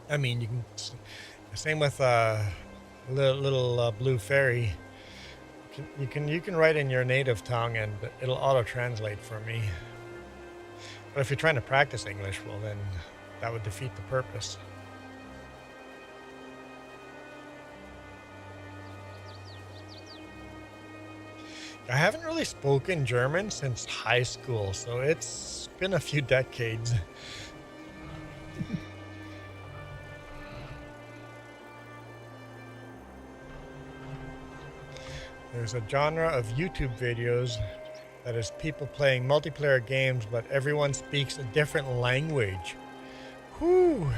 I mean, you can. Same with little blue fairy. You can write in your native tongue and it'll auto translate for me. But if you're trying to practice English, well then that would defeat the purpose. I haven't really spoken German since high school, so it's been a few decades. There's a genre of YouTube videos that is people playing multiplayer games, but everyone speaks a different language. Whew.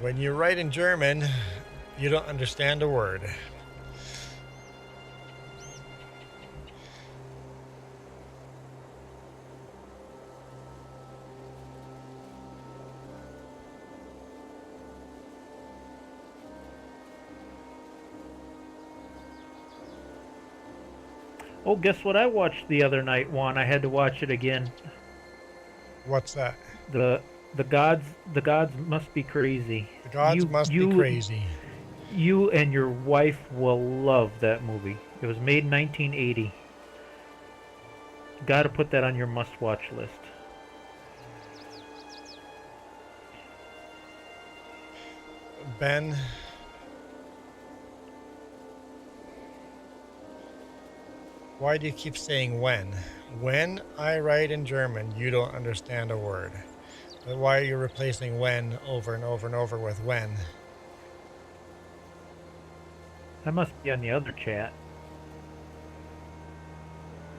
When you write in German, you don't understand a word. Oh, guess what I watched the other night, Juan? I had to watch it again. What's that? The gods must be crazy. The gods must be crazy. You and your wife will love that movie. It was made in 1980. Got to put that on your must-watch list. Ben, why do you keep saying when? When I write in German, you don't understand a word. But why are you replacing when over and over and over with when? I must be on the other chat.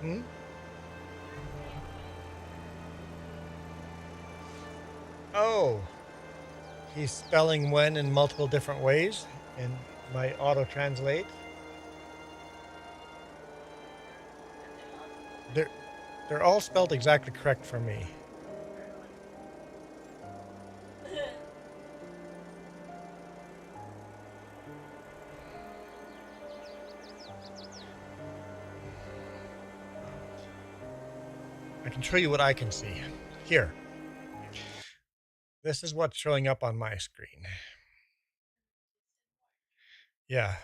Hmm? Oh, he's spelling when in multiple different ways in my auto-translate. They're all spelled exactly correct for me. I can show you what I can see. Here. This is what's showing up on my screen. Yeah,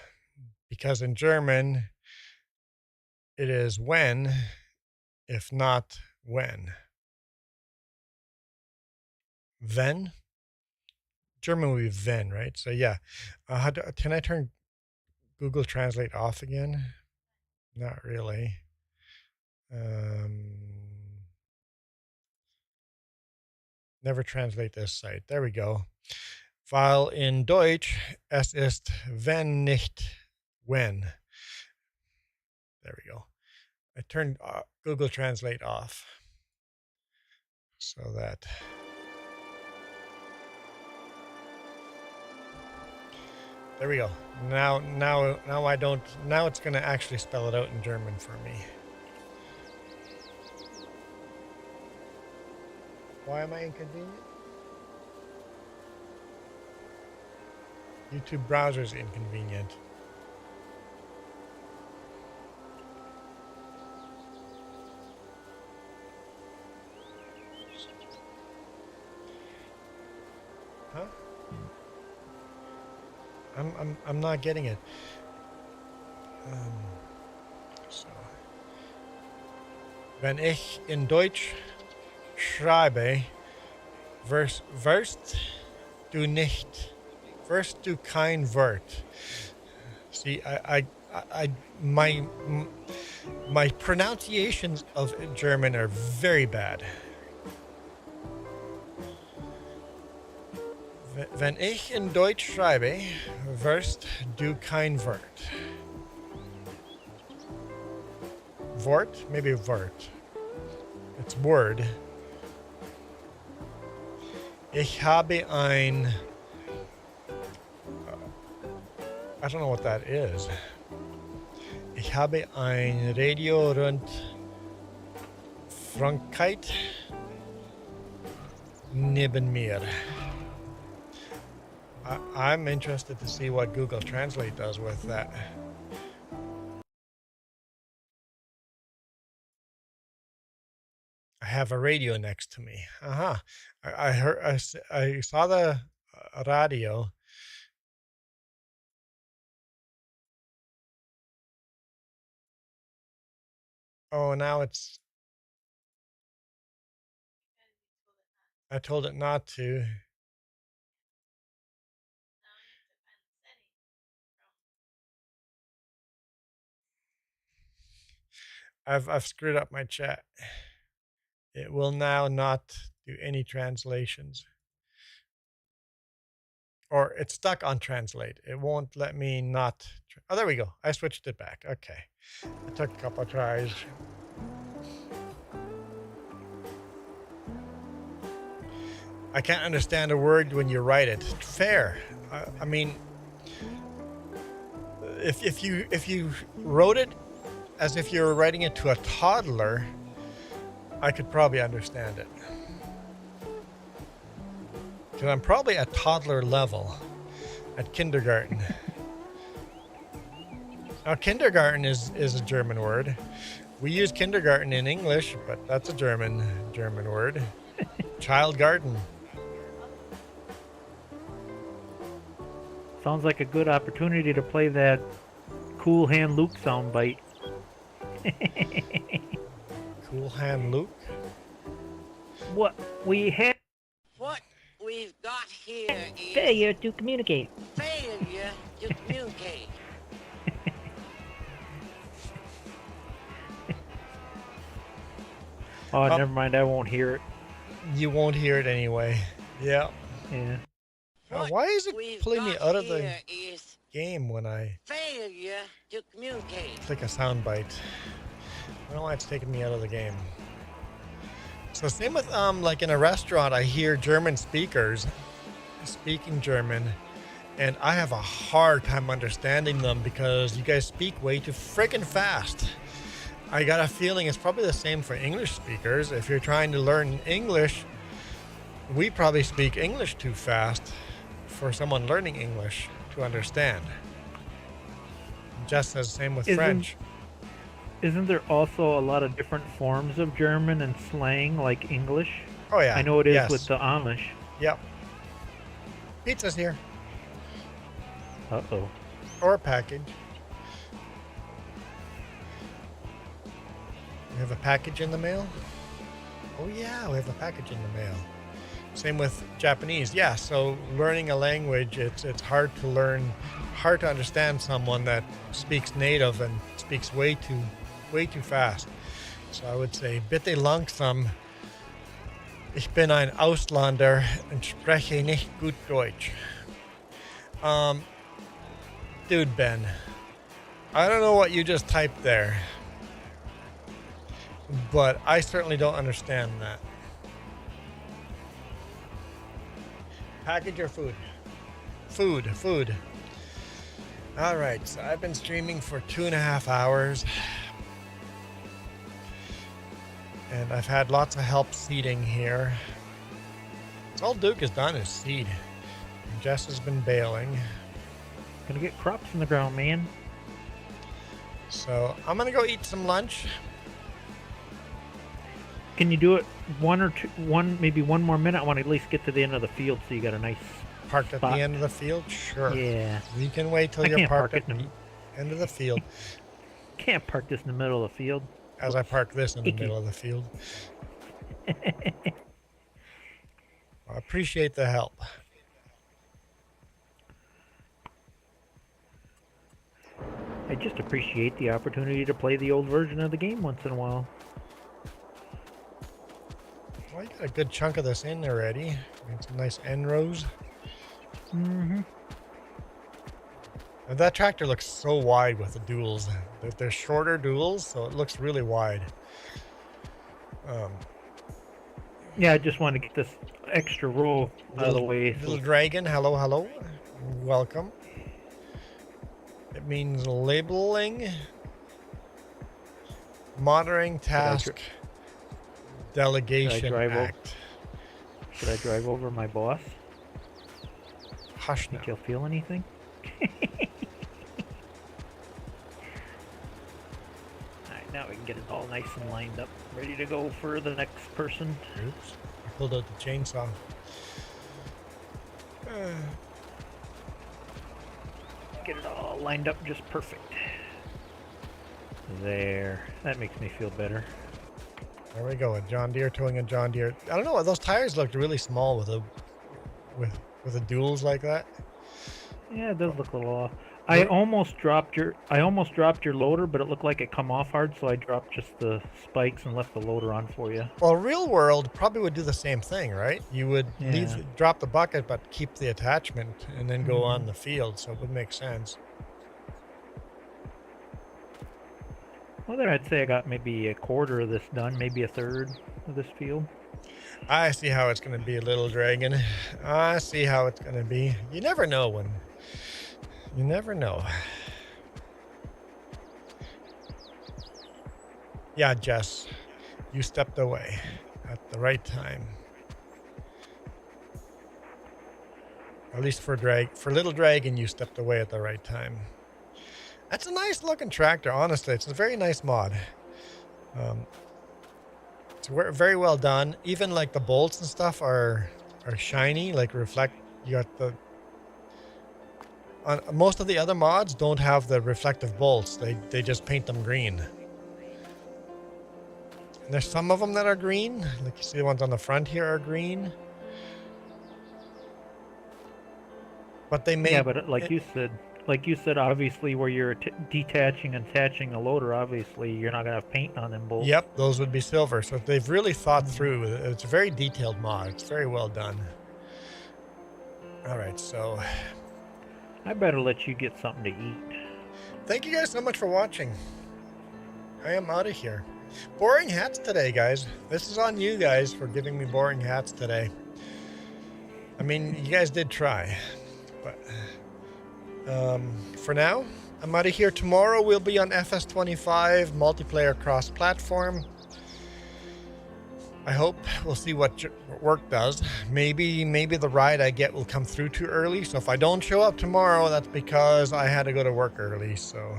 because in German, it is when, if not when. Wenn, German would be wenn, right? So yeah. Can I turn Google Translate off again? Not really. Never translate this site. There we go. Weil in Deutsch es ist wenn nicht when. There we go. I turned Google Translate off so that there we go. Now I don't. Now it's going to actually spell it out in German for me. Why am I inconvenient? YouTube browser is inconvenient. Huh? I'm not getting it. So. Wenn ich in Deutsch schreibe, wirst du nicht. Wirst du kein Wort. See, my pronunciations of German are very bad. Wenn ich in Deutsch schreibe, wirst du kein Wort. Wort? Maybe Wort. It's word. Ich habe ein... I don't know what that is. Ich habe ein Radio rund Frankreich neben mir. I'm interested to see what Google Translate does with that. I have a radio next to me. I saw the radio. Oh, now it's... I told it not to. I've screwed up my chat. It will now not do any translations. Or it's stuck on translate. It won't let me not... Oh, there we go. I switched it back. Okay. It took a couple of tries. I can't understand a word when you write it. Fair. I mean, if you wrote it as if you were writing it to a toddler, I could probably understand it. Because I'm probably at toddler level at kindergarten. Now, kindergarten is a German word. We use kindergarten in English, but that's a German word. Child garden. Sounds like a good opportunity to play that Cool Hand Luke soundbite. Cool Hand Luke? What we have... What we've got here is failure to communicate. failure to communicate. Oh, never mind. I won't hear it. You won't hear it anyway. Yeah. Yeah. Why is it We've pulling me got out of the here is game when I failure to communicate. click a soundbite? I don't know why it's taking me out of the game. So same with like in a restaurant, I hear German speakers speaking German, and I have a hard time understanding them because you guys speak way too freaking fast. I got a feeling it's probably the same for English speakers. If you're trying to learn English, we probably speak English too fast for someone learning English to understand. Just as same with French. Isn't there also a lot of different forms of German and slang like English? Oh yeah. I know it is yes. with the Amish. Yep. Pizza's here. Uh-oh. Or a package. We have a package in the mail? Oh yeah, we have a package in the mail. Same with Japanese. Yeah, so learning a language, it's hard to learn, hard to understand someone that speaks native and speaks way too fast. So I would say, bitte langsam. Ich bin ein Ausländer und spreche nicht gut Deutsch. Dude, Ben, I don't know what you just typed there, but I certainly don't understand that. Package your food. Food. All right, so I've been streaming for 2.5 hours. And I've had lots of help seeding here. So all Duke has done is seed. And Jess has been bailing. Gonna get crops in the ground, man. So I'm gonna go eat some lunch. Can you do it maybe one more minute? I want to at least get to the end of the field so you got a nice Parked spot. at the end of the field? Sure. Yeah. We can wait till I you're can't parked park at it in the end of the field. Can't park this in the middle of the field. As I park this in the Icky. middle of the field. I appreciate the help. I just appreciate the opportunity to play the old version of the game once in a while. Well, you got a good chunk of this in already. Made some nice end rows. Mm-hmm. And that tractor looks so wide with the duals. They're shorter duals, so it looks really wide. Yeah, I just want to get this extra row out of the way. Little dragon, hello. Welcome. It means labeling, monitoring task, delegation act. Should I drive over my boss? Hush now. Think he'll feel anything? Alright, now we can get it all nice and lined up, ready to go for the next person. Oops, I pulled out the chainsaw. Get it all lined up just perfect. There. That makes me feel better. There we go, a John Deere towing a John Deere. I don't know, those tires looked really small with the duals like that. Yeah, it does look a little off. I almost dropped your loader, but it looked like it come off hard, so I dropped just the spikes and left the loader on for you. Well, real world probably would do the same thing, right? You would drop the bucket, but keep the attachment and then go on the field, so it would make sense. Well, then I'd say I got maybe a quarter of this done, maybe a third of this field. I see how it's going to be, little dragon. I see how it's going to be. You never know when. You never know. Yeah, Jess, you stepped away at the right time. At least for little dragon, you stepped away at the right time. That's a nice looking tractor, honestly. It's a very nice mod. It's very well done. Even like the bolts and stuff are shiny, like reflect. You got the most of the other mods don't have the reflective bolts. They just paint them green. And there's some of them that are green, like you see the ones on the front here are green. But they make but like you said, obviously where you're detaching and attaching a loader, obviously you're not gonna have paint on them bolts. Yep, those would be silver. So they've really thought through. It's a very detailed mod. It's very well done. All right, so I better let you get something to eat. thank you guys so much for watching. I am out of here. Boring hats today, guys. This is on you guys for giving me boring hats today. I mean, you guys did try, but for now, I'm out of here. Tomorrow we'll be on FS25 multiplayer cross-platform. I hope we'll see what work does. Maybe the ride I get will come through too early. So if I don't show up tomorrow, that's because I had to go to work early. So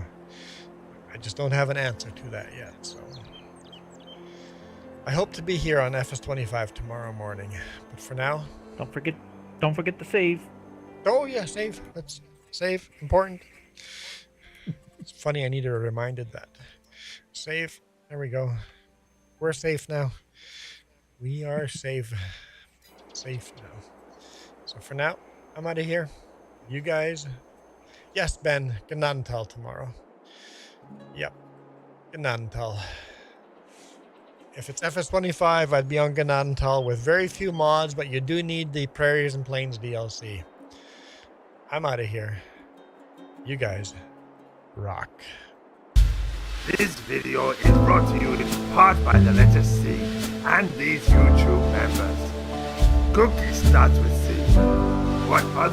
I just don't have an answer to that yet. So I hope to be here on FS25 tomorrow morning. But for now, Don't forget to save. oh yeah, save. Let's save. Important. It's funny. I need to be reminded that. Save. There we go. We're safe now. We are safe. safe now. So for now, I'm out of here. You guys, yes, Ben, good night until tomorrow. Yep, good night until. If it's FS25, I'd be on Ganantal with very few mods, but you do need the Prairies and Plains DLC. I'm out of here. You guys rock. This video is brought to you in part by the letter C and these YouTube members. Cookie starts with C. What other